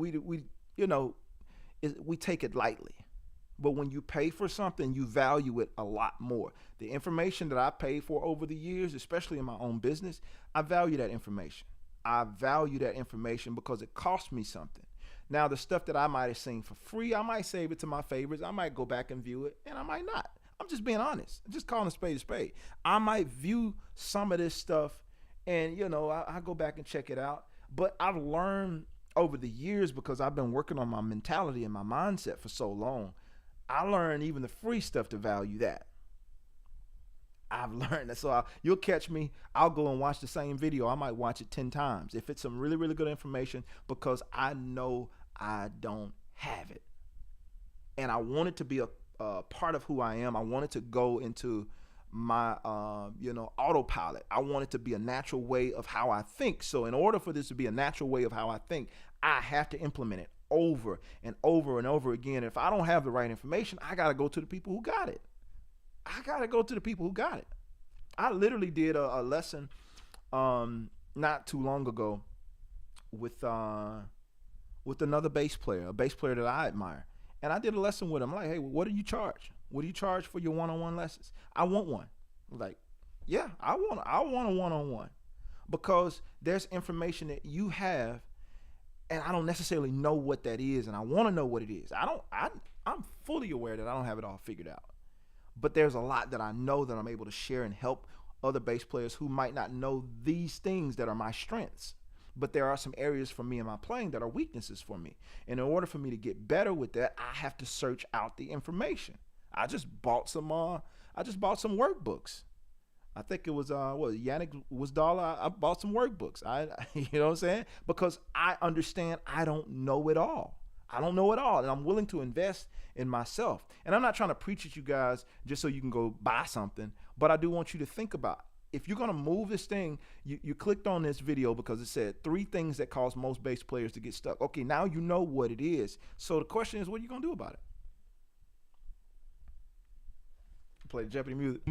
Speaker 1: take it lightly. But when you pay for something, you value it a lot more. The information that I paid for over the years, especially in my own business, I value that information. I value that information because it cost me something. Now, the stuff that I might have seen for free, I might save it to my favorites. I might go back and view it, and I might not. I'm just being honest. I'm just calling a spade a spade. I might view some of this stuff, and, I go back and check it out. But I've learned over the years, because I've been working on my mentality and my mindset for so long, I learned even the free stuff to value that. I've learned that. So you'll catch me. I'll go and watch the same video. I might watch it 10 times if it's some really, really good information, because I know I don't have it. And I want it to be a part of who I am. I want it to go into my, autopilot. I want it to be a natural way of how I think. So in order for this to be a natural way of how I think, I have to implement it over and over and over again. If I don't have the right information, I got to go to the people who got it. I literally did a lesson not too long ago with another bass player, a bass player that I admire. And I did a lesson with him. I'm like, hey, what do you charge? What do you charge for your one-on-one lessons? I want one. I'm like, yeah, I want a one-on-one, because there's information that you have and I don't necessarily know what that is, and I want to know what it is. I'm fully aware that I don't have it all figured out, but there's a lot that I know that I'm able to share and help other bass players who might not know these things that are my strengths. But there are some areas for me in my playing that are weaknesses for me. And in order for me to get better with that, I have to search out the information. I just bought some workbooks. I think it was Yannick Wisdala. I bought some workbooks. You know what I'm saying? Because I understand I don't know it all. I don't know it all, and I'm willing to invest in myself. And I'm not trying to preach at you guys just so you can go buy something, but I do want you to think about, if you're gonna move this thing, you clicked on this video because it said 3 things that cause most bass players to get stuck. Okay, now you know what it is. So the question is, what are you gonna do about it? Play the Jeopardy music.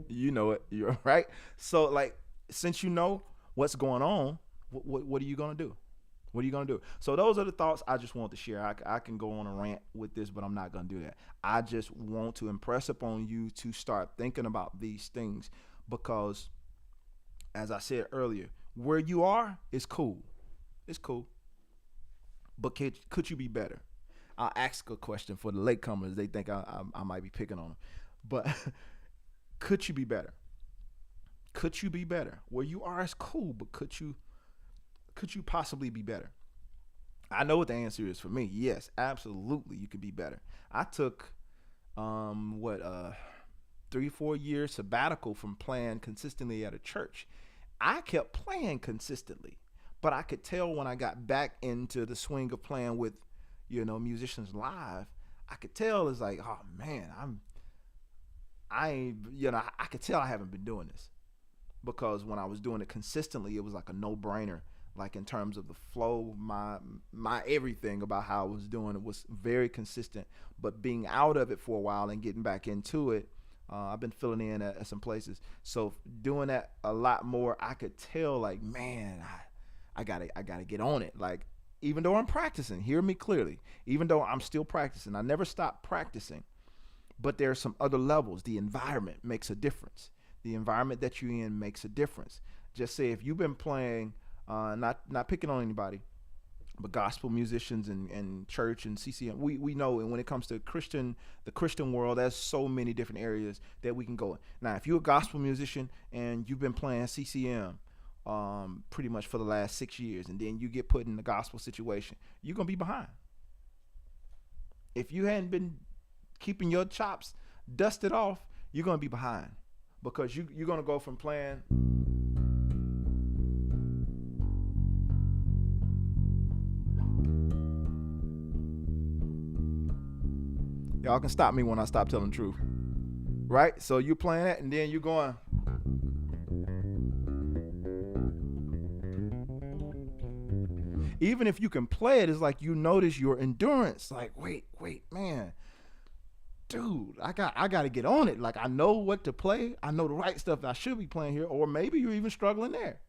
Speaker 1: You know it. You're right. So, like, since you know what's going on, what are you gonna do? What are you gonna do? So those are the thoughts I just want to share. I can go on a rant with this, but I'm not gonna do that. I just want to impress upon you to start thinking about these things, because, as I said earlier, where you are is cool. It's cool. But could you be better? I'll ask a question for the latecomers. They think I might be picking on them, but could you be better? Could you be better? Where you are is cool, but could you possibly be better? I know what the answer is for me. Yes, absolutely, you could be better. I took 3-4 years sabbatical from playing consistently at a church. I kept playing consistently, but I could tell when I got back into the swing of playing with, musicians live, I could tell it's like, oh man, I could tell I haven't been doing this, because when I was doing it consistently, it was like a no-brainer. Like, in terms of the flow, my everything about how I was doing it was very consistent. But being out of it for a while and getting back into it, I've been filling in at some places. So doing that a lot more, I could tell, like, man, I gotta get on it. Like, even though I'm practicing, hear me clearly, even though I'm still practicing, I never stop practicing. But there are some other levels. The environment makes a difference. The environment that you're in makes a difference. Just say if you've been playing, not picking on anybody, but gospel musicians and church and CCM, we know, and when it comes to the Christian world, there's so many different areas that we can go in. Now, if you're a gospel musician and you've been playing CCM pretty much for the last 6 years, and then you get put in the gospel situation, you're gonna be behind. If you hadn't been keeping your chops dusted off, you're gonna be behind, because you're gonna go from playing. Y'all can stop me when I stop telling the truth, right? So you're playing that, and then you're going. Even if you can play it, it's like you notice your endurance. Like, wait, man, dude, I got to get on it. Like, I know what to play. I know the right stuff I should be playing here, or maybe you're even struggling there.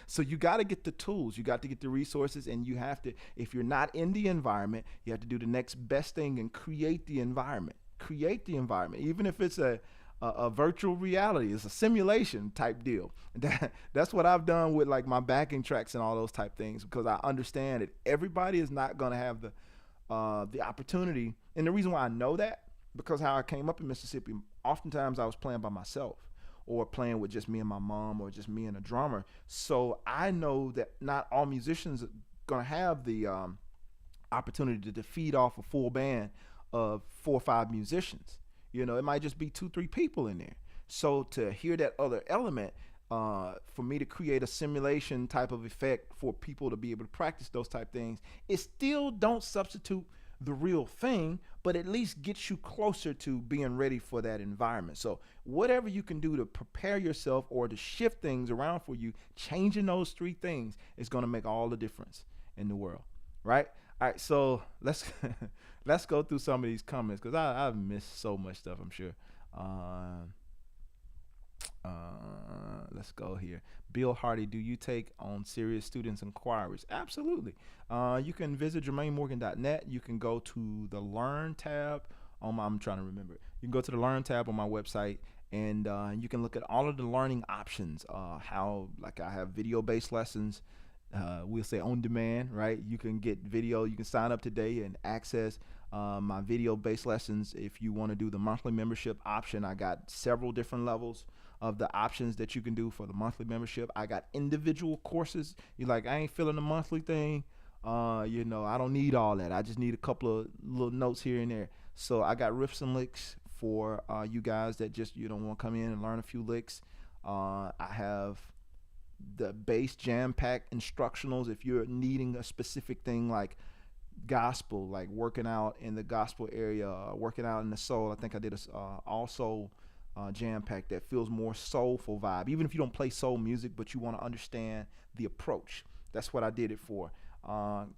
Speaker 1: So you got to get the tools, you got to get the resources, and you have to, if you're not in the environment, you have to do the next best thing and create the environment. Even if it's a virtual reality, it's a simulation type deal. That's what I've done with, like, my backing tracks and all those type things, because I understand that everybody is not going to have the opportunity. And the reason why I know that, because how I came up in Mississippi, oftentimes I was playing by myself, or playing with just me and my mom, or just me and a drummer. So I know that not all musicians are gonna have the opportunity to feed off a full band of 4 or 5 musicians. It might just be 2-3 people in there. So to hear that other element, for me to create a simulation type of effect for people to be able to practice those type things, it still don't substitute the real thing, but at least gets you closer to being ready for that environment. So whatever you can do to prepare yourself or to shift things around for you, changing those 3 things is going to make all the difference in the world, right? All right, so let's let's go through some of these comments, because I've missed so much stuff, I'm sure. Let's go here. Bill Hardy, do you take on serious students inquiries? Absolutely. You can visit JermaineMorgan.net. You can go to the Learn tab. I'm trying to remember it. You can go to the Learn tab on my website, and you can look at all of the learning options. How, like, I have video-based lessons. We'll say on demand, right? You can get video. You can sign up today and access my video-based lessons. If you want to do the monthly membership option, I got several different levels of the options that you can do for the monthly membership. I got individual courses. You're like, I ain't feeling the monthly thing. I don't need all that. I just need a couple of little notes here and there. So I got riffs and licks for you guys that just you don't want to come in and learn a few licks. I have the base jam-packed instructionals if you're needing a specific thing like gospel, like working out in the gospel area, working out in the soul. I think I did a all soul jam-pack that feels more soulful vibe. Even if you don't play soul music, but you want to understand the approach, that's what I did it for.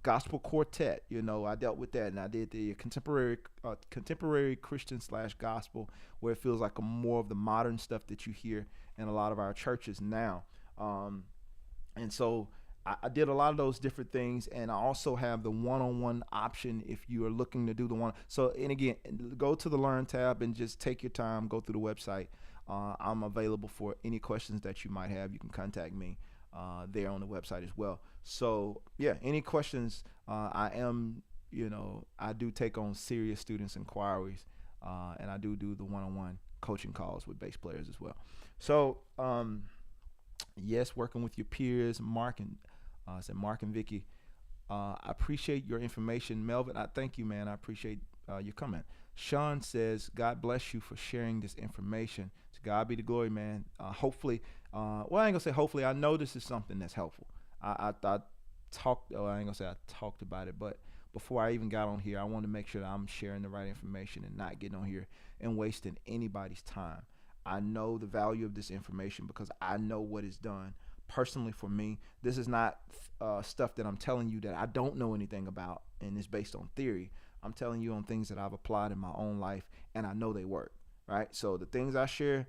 Speaker 1: Gospel quartet, I dealt with that, and I did the contemporary Christian / gospel, where it feels like a more of the modern stuff that you hear in a lot of our churches now. And so I did a lot of those different things, and I also have the one-on-one option if you are looking to do the one. So, and again, go to the Learn tab and just take your time, go through the website. I'm available for any questions that you might have. You can contact me there on the website as well. So, yeah, any questions, I do take on serious students' inquiries, and I do the one-on-one coaching calls with bass players as well. So, yes, working with your peers, Mark and Vicky. I appreciate your information, Melvin. I thank you, man. I appreciate your comment. Sean says, God bless you for sharing this information. To God be the glory, man. Hopefully, I ain't gonna say hopefully. I know this is something that's helpful. I talked. I ain't gonna say I talked about it, but before I even got on here, I wanted to make sure that I'm sharing the right information and not getting on here and wasting anybody's time. I know the value of this information because I know what is done. Personally, for me, this is not stuff that I'm telling you that I don't know anything about and it's based on theory. I'm telling you on things that I've applied in my own life and I know they work, right? So the things I share,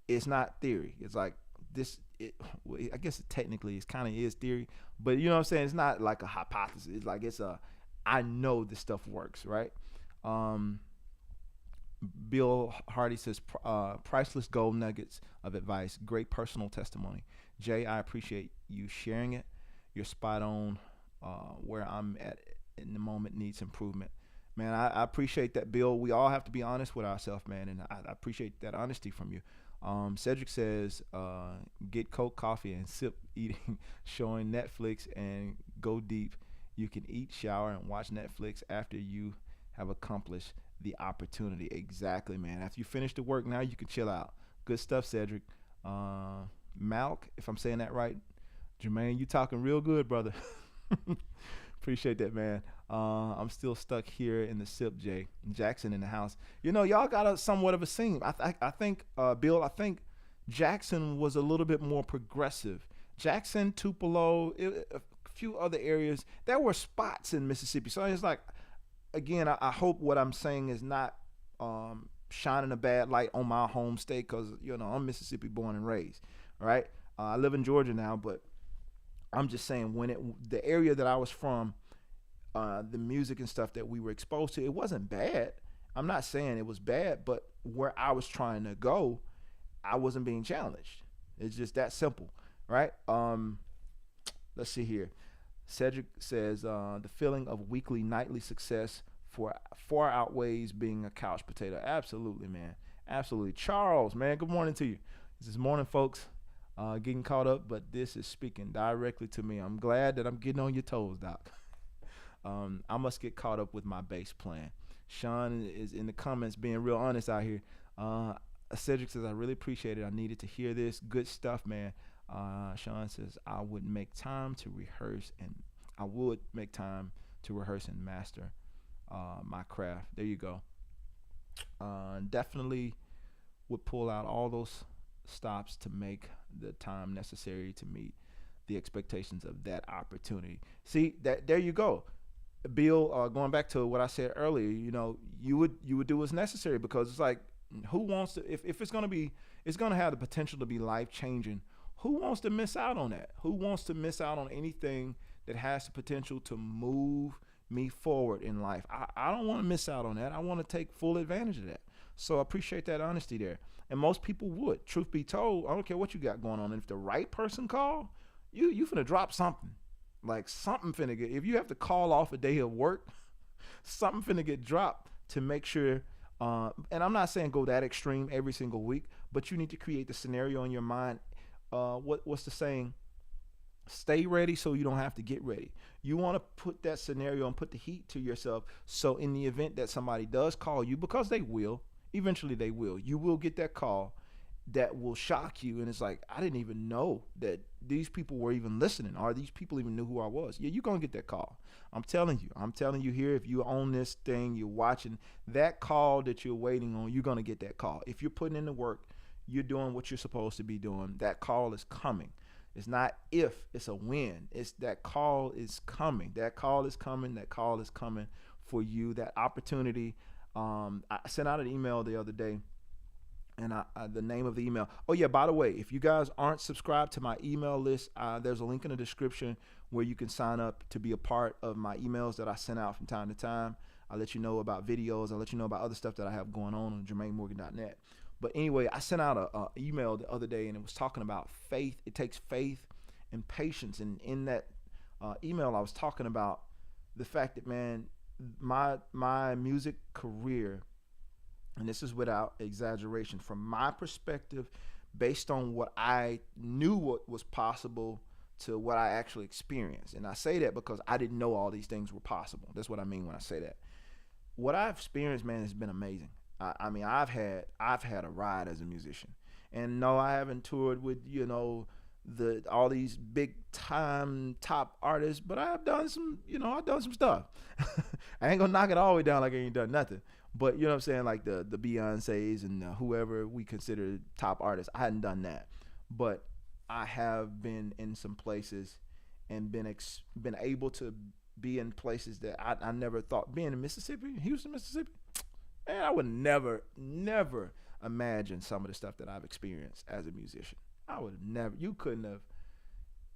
Speaker 1: it's not theory. It's like this, I guess it technically it kind of is theory, but you know what I'm saying? It's not like a hypothesis. It's like I know this stuff works, right? Bill Hardy says, priceless gold nuggets of advice, great personal testimony. Jay, I appreciate you sharing it. You're spot on. Where I'm at in the moment needs improvement. Man, I appreciate that, Bill. We all have to be honest with ourselves, man, and I appreciate that honesty from you. Cedric says, get cold coffee and sip eating, showing Netflix and go deep. You can eat, shower, and watch Netflix after you have accomplished the opportunity. Exactly, man. After you finish the work, now you can chill out. Good stuff, Cedric. Malk, if I'm saying that right. Jermaine, you talking real good, brother. Appreciate that, man. I'm still stuck here in the SIP, Jay. Jackson in the house. Y'all got a somewhat of a scene. I think, Bill, I think Jackson was a little bit more progressive. Jackson, Tupelo, a few other areas. There were spots in Mississippi. So it's like, again, I hope what I'm saying is not shining a bad light on my home state because, I'm Mississippi born and raised, right? I live in Georgia now, but I'm just saying the area that I was from, the music and stuff that we were exposed to, it wasn't bad. I'm not saying it was bad, but where I was trying to go, I wasn't being challenged. It's just that simple, right? Let's see here. Cedric says, the feeling of weekly, nightly success far outweighs being a couch potato. Absolutely, man. Absolutely. Charles, man, good morning to you. This is morning, folks. Getting caught up, but this is speaking directly to me. I'm glad that I'm getting on your toes, Doc. I must get caught up with my bass plan. Sean is in the comments being real honest out here. Cedric says, I really appreciate it. I needed to hear this. Good stuff, man. Sean says, I would make time to rehearse and master my craft. There you go. Definitely would pull out all those stops to make the time necessary to meet the expectations of that opportunity. See, that there you go. Bill, going back to what I said earlier, you would do what's necessary because it's like, who wants to, if it's going to have the potential to be life changing, who wants to miss out on that? Who wants to miss out on anything that has the potential to move me forward in life? I don't want to miss out on that. I want to take full advantage of that. So I appreciate that honesty there. And most people would. Truth be told, I don't care what you got going on. If the right person call, you finna drop something. Like something finna get. If you have to call off a day of work, something finna get dropped to make sure. And I'm not saying go that extreme every single week, but you need to create the scenario in your mind. What's the saying? Stay ready so you don't have to get ready. You want to put that scenario and put the heat to yourself. So in the event that somebody does call you, because they will, eventually they will, you will get that call that will shock you. And it's like, I didn't even know that these people were even listening, or these people even knew who I was. Yeah, you're going to get that call. I'm telling you here, if you own this thing, you're watching that call that you're waiting on, you're going to get that call. If you're putting in the work, you're doing what you're supposed to be doing, that call is coming. It's not if, it's a when. It's that call is coming. That call is coming. That call is coming for you. That opportunity. I sent out an email the other day, and the name of the email. Oh yeah, by the way, if you guys aren't subscribed to my email list, there's a link in the description where you can sign up to be a part of my emails that I send out from time to time. I'll let you know about videos. I'll let you know about other stuff that I have going on JermaineMorgan.net. But anyway, I sent out a email the other day, and it was talking about faith. It takes faith and patience. And in that email, I was talking about the fact that, man, my music career, and this is without exaggeration, from my perspective, based on what I knew what was possible to what I actually experienced. And I say that because I didn't know all these things were possible. That's what I mean when I say that. What I've experienced, man, has been amazing. I mean, I've had a ride as a musician, and no, I haven't toured with all these big time top artists, but I've done some stuff. I ain't gonna knock it all the way down like I ain't done nothing, but you know what I'm saying, like the Beyoncés and whoever we consider top artists. I hadn't done that, but I have been in some places and been able to be in places that I never thought. Being in Mississippi, Houston, Mississippi. Man, I would never imagine some of the stuff that I've experienced as a musician. You couldn't have,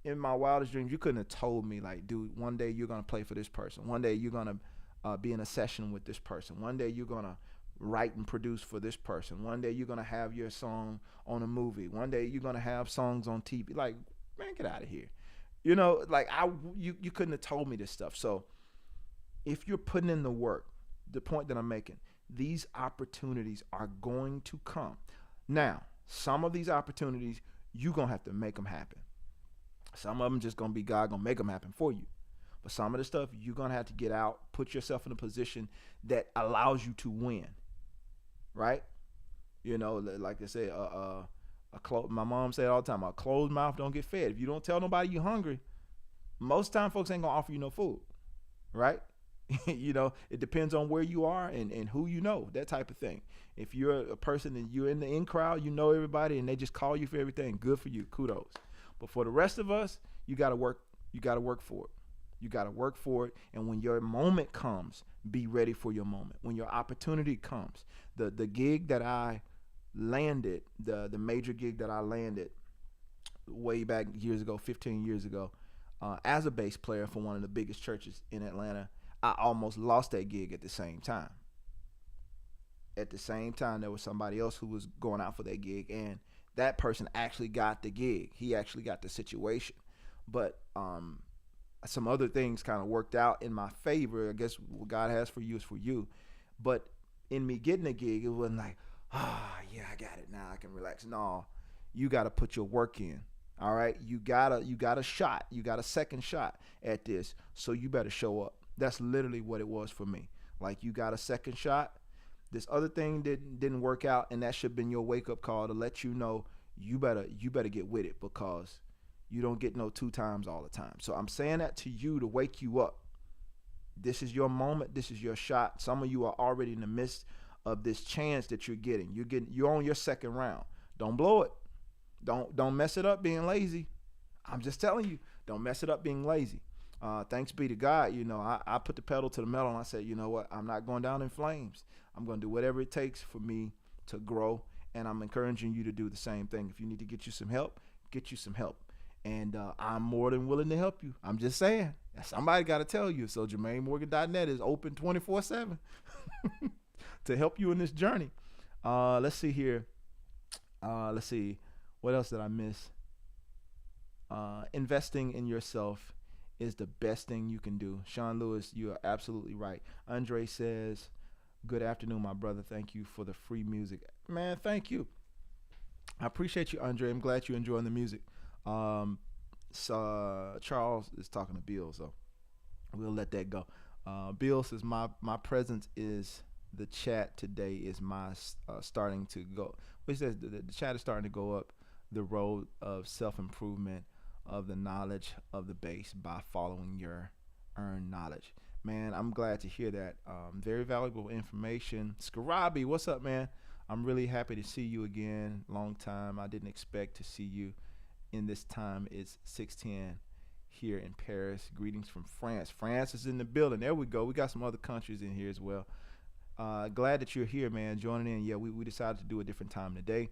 Speaker 1: in my wildest dreams, you couldn't have told me, like, dude, one day you're going to play for this person. One day you're going to be in a session with this person. One day you're going to write and produce for this person. One day you're going to have your song on a movie. One day you're going to have songs on TV. Like, man, get out of here. Like you couldn't have told me this stuff. So if you're putting in the work, the point that I'm making, these opportunities are going to come. Now, some of these opportunities, you're going to have to make them happen. Some of them just going to be God going to make them happen for you. But some of the stuff, you're going to have to get out, put yourself in a position that allows you to win. Right? Like they say, my mom said all the time, a closed mouth don't get fed. If you don't tell nobody you're hungry, most time folks ain't going to offer you no food. Right? It depends on where you are and who you know, that type of thing. If you're a person and you're in the in crowd, you know everybody, and they just call you for everything, good for you, kudos. But for the rest of us, you got to work for it. You got to work for it. And when your moment comes, be ready for your moment. When your opportunity comes, the gig that I landed, the major gig that I landed way back years ago, 15 years ago, as a bass player for one of the biggest churches in Atlanta, I almost lost that gig at the same time. At the same time, there was somebody else who was going out for that gig, and that person actually got the gig. He actually got the situation. But some other things kind of worked out in my favor. I guess what God has for you is for you. But in me getting a gig, it wasn't like, yeah, I got it. Now I can relax. No, you got to put your work in. All right? You got a shot. You got a second shot at this, so you better show up. That's literally what it was for me. Like, you got a second shot. This other thing didn't work out, and that should have been your wake-up call to let you know you better get with it, because you don't get no 2 times all the time. So I'm saying that to you to wake you up. This is your moment. This is your shot. Some of you are already in the midst of this chance that you're getting. You're on your second round. Don't blow it. Don't mess it up being lazy. I'm just telling you, don't mess it up being lazy. Thanks be to God, I put the pedal to the metal, and I said, you know what, I'm not going down in flames. I'm going to do whatever it takes for me to grow, and I'm encouraging you to do the same thing. If you need to get you some help, get you some help. And I'm more than willing to help you. I'm just saying, somebody got to tell you. So JermaineMorgan.net is open 24/7 to help you in this journey. Let's see here. Let's see. What else did I miss? Investing in yourself is the best thing you can do. Sean Lewis, you are absolutely right. Andre says, "Good afternoon, my brother. Thank you for the free music." Man, thank you. I appreciate you, Andre. I'm glad you're enjoying the music. Um, so, Charles is talking to Bill, so we'll let that go. Bill says my presence is the chat today is my starting to go. Which says the chat is starting to go up the road of self improvement of the knowledge of the base by following your earned knowledge. Man, I'm glad to hear that. Very valuable information. Skarabi, what's up, man? I'm really happy to see you again. Long time. I didn't expect to see you in this time. It's 6:10 here in Paris. Greetings from France. France is in the building. There we go. We got some other countries in here as well. Glad that you're here, man. Joining in. Yeah, we decided to do a different time today.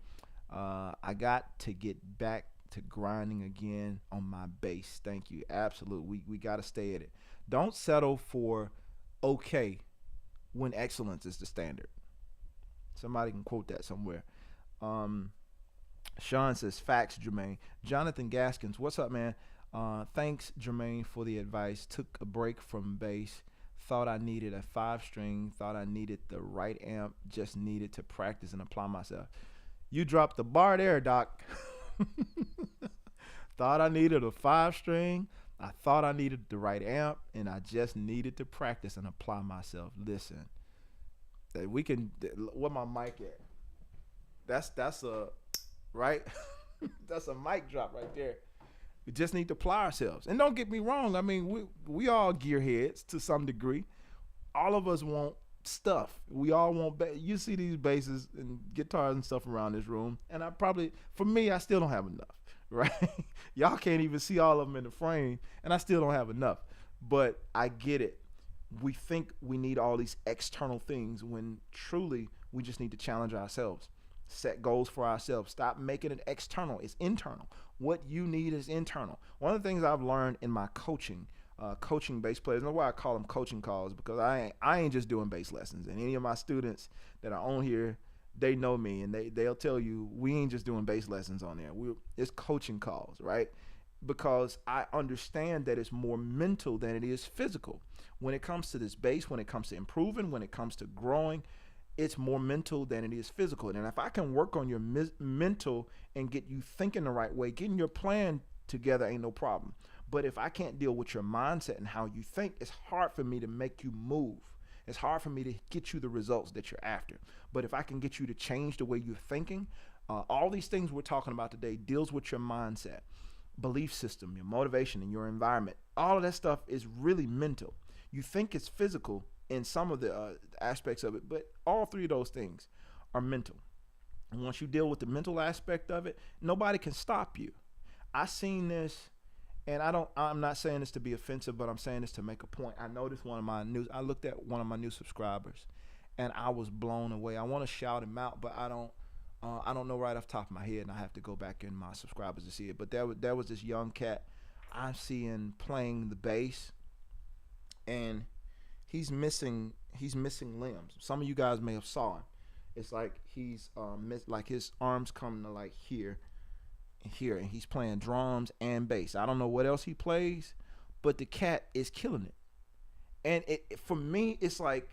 Speaker 1: I got to get back to grinding again on my base. Thank you. Absolutely. We got to stay at it. Don't settle for okay when excellence is the standard. Somebody can quote that somewhere. Um, Sean says, facts, Jermaine. Jonathan Gaskins, what's up, man? Thanks, Jermaine, for the advice. Took a break from bass. Thought I needed a 5 string. Thought I needed the right amp. Just needed to practice and apply myself. You dropped the bar there, Doc. Thought I needed a 5 string. I thought I needed the right amp, and I just needed to practice and apply myself. Listen, we can. What my mic at? That's a right. That's a mic drop right there. We just need to apply ourselves. And don't get me wrong. I mean, we all gearheads to some degree. All of us want stuff. We all want. You see these basses and guitars and stuff around this room, and for me, I still don't have enough. Right? Y'all can't even see all of them in the frame, and I still don't have enough. But I get it. We think we need all these external things when truly we just need to challenge ourselves. Set goals for ourselves. Stop making it external. It's internal. What you need is internal. One of the things I've learned in my coaching bass players, and that's why I call them coaching calls, because I ain't just doing bass lessons. And any of my students that are on here, they know me, and they'll tell you we ain't just doing bass lessons on there. It's coaching calls, right? Because I understand that it's more mental than it is physical. When it comes to this bass, when it comes to improving, when it comes to growing, it's more mental than it is physical. And if I can work on your mental and get you thinking the right way, getting your plan together ain't no problem. But if I can't deal with your mindset and how you think, it's hard for me to make you move. It's hard for me to get you the results that you're after. But if I can get you to change the way you're thinking, all these things we're talking about today deals with your mindset, belief system, your motivation, and your environment. All of that stuff is really mental. You think it's physical in some of the aspects of it, but all three of those things are mental. And once you deal with the mental aspect of it, nobody can stop you. I seen this, and I'm not saying this to be offensive, but I'm saying this to make a point. I noticed I looked at one of my new subscribers, and I was blown away. I want to shout him out, but I don't know right off the top of my head, and I have to go back in my subscribers to see it. But there was this young cat I'm seeing playing the bass, and he's missing limbs. Some of you guys may have saw him. It's like he's like his arms come to like here, and he's playing drums and bass. I don't know what else he plays, but the cat is killing it. And for me, it's like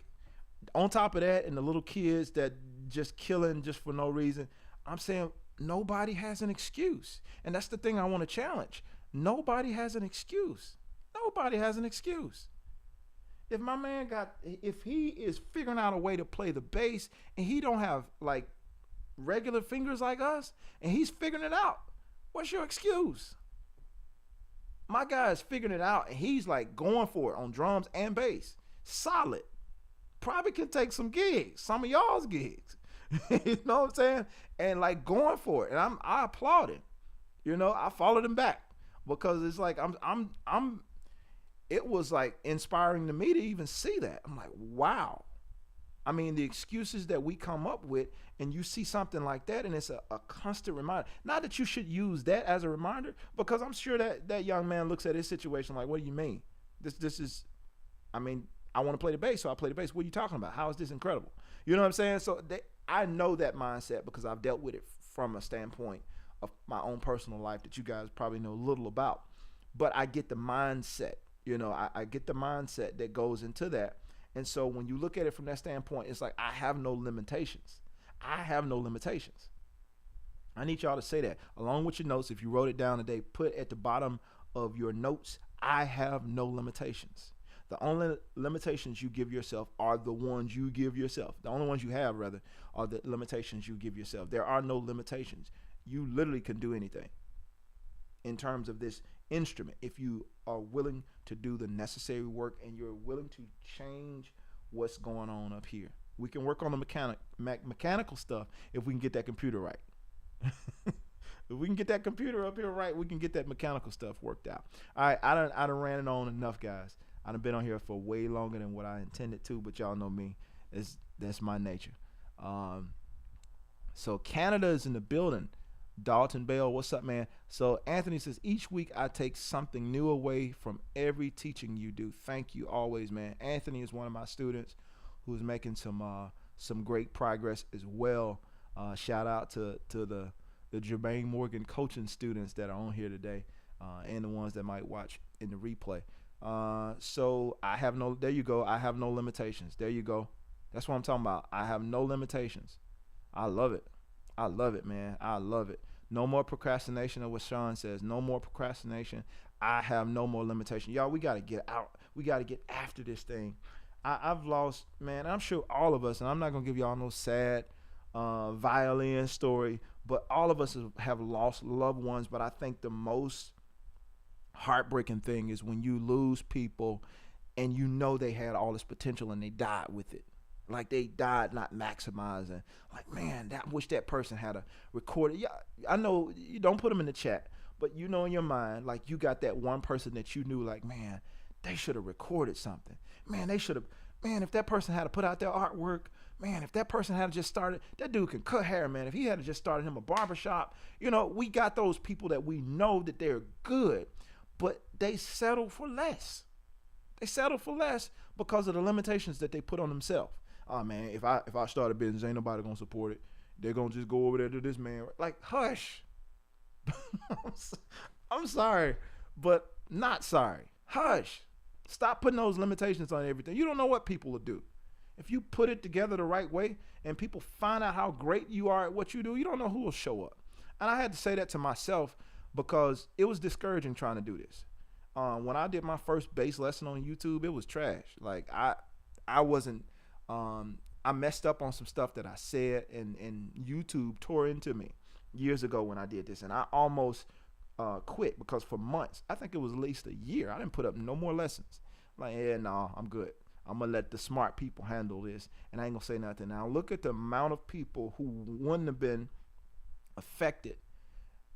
Speaker 1: on top of that, and the little kids that just killing just for no reason. I'm saying nobody has an excuse, and that's the thing I want to challenge. Nobody has an excuse. Nobody has an excuse. If he is figuring out a way to play the bass and he don't have like regular fingers like us, and he's figuring it out, what's your excuse? My guy is figuring it out, and he's like going for it on drums and bass. Solid. Probably can take some gigs, some of y'all's gigs. You know what I'm saying? And like going for it. And I applaud him. You know, I followed him back because it's like it was like inspiring to me to even see that. I'm like, wow. I mean, the excuses that we come up with, and you see something like that, and it's a constant reminder. Not that you should use that as a reminder, because I'm sure that young man looks at his situation like, what do you mean? This is, I mean, I want to play the bass, so I play the bass. What are you talking about? How is this incredible? You know what I'm saying? So
Speaker 2: I know that mindset because I've dealt with it from a standpoint of my own personal life that you guys probably know little about. But I get the mindset, I get the mindset that goes into that. And so when you look at it from that standpoint, it's like I have no limitations. I have no limitations. I need y'all to say that along with your notes. If you wrote it down today, put at the bottom of your notes, I have no limitations. The only limitations you give yourself are the ones you give yourself. The only ones you have, rather, are the limitations you give yourself. There are no limitations. You literally can do anything in terms of this instrument if you are willing to do the necessary work and you're willing to change what's going on up here. We can work on the mechanical stuff if we can get that computer right. If we can get that computer up here right, we can get that mechanical stuff worked out. All right, I done ran it on enough, guys. I done been on here for way longer than what I intended to, but y'all know me. That's my nature. Um, so Canada is in the building. Dalton Bell, what's up, man? So Anthony says, each week I take something new away from every teaching you do. Thank you always, man. Anthony is one of my students who's making some great progress as well. Shout out to the Jermaine Morgan coaching students that are on here today, and the ones that might watch in the replay. So there you go. I have no limitations. There you go. That's what I'm talking about. I have no limitations. I love it. I love it, man. I love it. No more procrastination, of what Sean says. No more procrastination. I have no more limitation. Y'all, we got to get out. We got to get after this thing. I've lost, man, I'm sure all of us, and I'm not going to give y'all no sad violin story, but all of us have lost loved ones. But I think the most heartbreaking thing is when you lose people and you know they had all this potential and they died with it. Like they died not maximizing. Like, man, I wish that person had a recorded. Yeah, I know you don't put them in the chat, but you know in your mind, like you got that one person that you knew, like, man, they should have recorded something. Man, they should have. Man, if that person had to put out their artwork, man, if that person had just started, that dude can cut hair, man. If he had just started him a barbershop, we got those people that we know that they're good, but they settle for less. They settle for less because of the limitations that they put on themselves. Oh man, if I start a business, ain't nobody gonna support it. They're gonna just go over there to this man. Like, hush. I'm sorry, but not sorry. Hush. Stop putting those limitations on everything. You don't know what people will do. If you put it together the right way and people find out how great you are at what you do, you don't know who will show up. And I had to say that to myself because it was discouraging trying to do this. When I did my first bass lesson on YouTube, it was trash. Like I wasn't. I messed up on some stuff that I said, and YouTube tore into me years ago when I did this, and I almost quit because for months, I think it was at least a year, I didn't put up no more lessons. Like, yeah, no, I'm good. I'm gonna let the smart people handle this, and I ain't gonna say nothing. Now look at the amount of people who wouldn't have been affected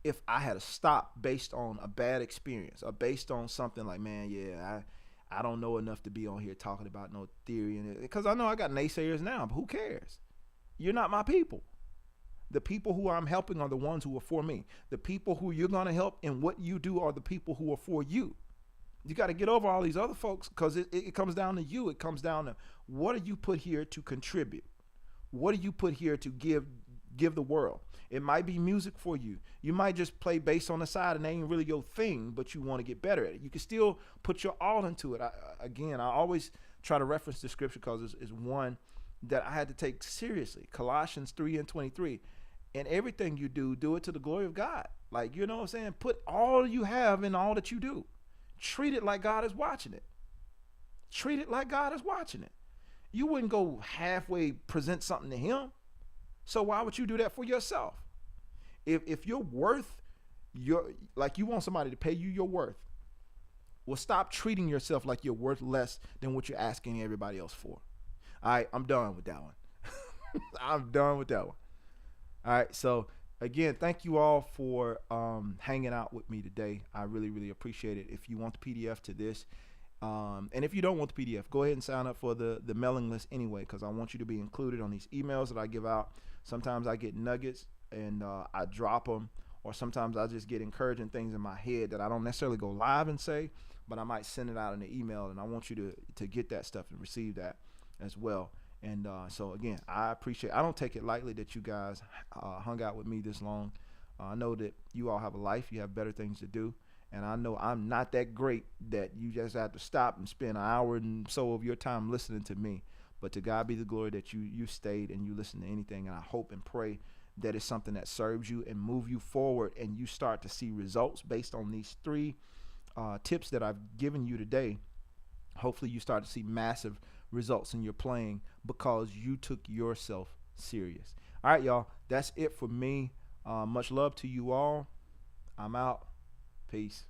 Speaker 2: if I had stopped based on a bad experience or based on something like, man, yeah, I don't know enough to be on here talking about no theory, and because I know I got naysayers now, but who cares? You're not my people. The people who I'm helping are the ones who are for me. The people who you're gonna help in what you do are the people who are for you. You got to get over all these other folks because it comes down to you. It comes down to what do you put here to contribute? What do you put here to give the world? It might be music for you. You might just play bass on the side and it ain't really your thing, but you want to get better at it. You can still put your all into it. I always try to reference the scripture because it's one that I had to take seriously. Colossians 3:23. And everything you do it to the glory of God. Like, you know what I'm saying? Put all you have in all that you do. Treat it like God is watching it. Treat it like God is watching it. You wouldn't go halfway present something to him. So why would you do that for yourself? If you're worth like you want somebody to pay you your worth, well, stop treating yourself like you're worth less than what you're asking everybody else for. All right, I'm done with that one. I'm done with that one. All right, so again, thank you all for hanging out with me today. I really, really appreciate it. If you want the PDF to this, and if you don't want the PDF, go ahead and sign up for the mailing list anyway, because I want you to be included on these emails that I give out. Sometimes I get nuggets and I drop them, or sometimes I just get encouraging things in my head that I don't necessarily go live and say, but I might send it out in the email, and I want you to get that stuff and receive that as well. And so again, I appreciate. I don't take it lightly that you guys hung out with me this long. I know that you all have a life. You have better things to do. And I know I'm not that great that you just have to stop and spend an hour and so of your time listening to me. But to God be the glory that you stayed and you listened to anything. And I hope and pray that it's something that serves you and move you forward, and you start to see results based on these three tips that I've given you today. Hopefully you start to see massive results in your playing because you took yourself serious. All right, y'all. That's it for me. Much love to you all. I'm out. Peace.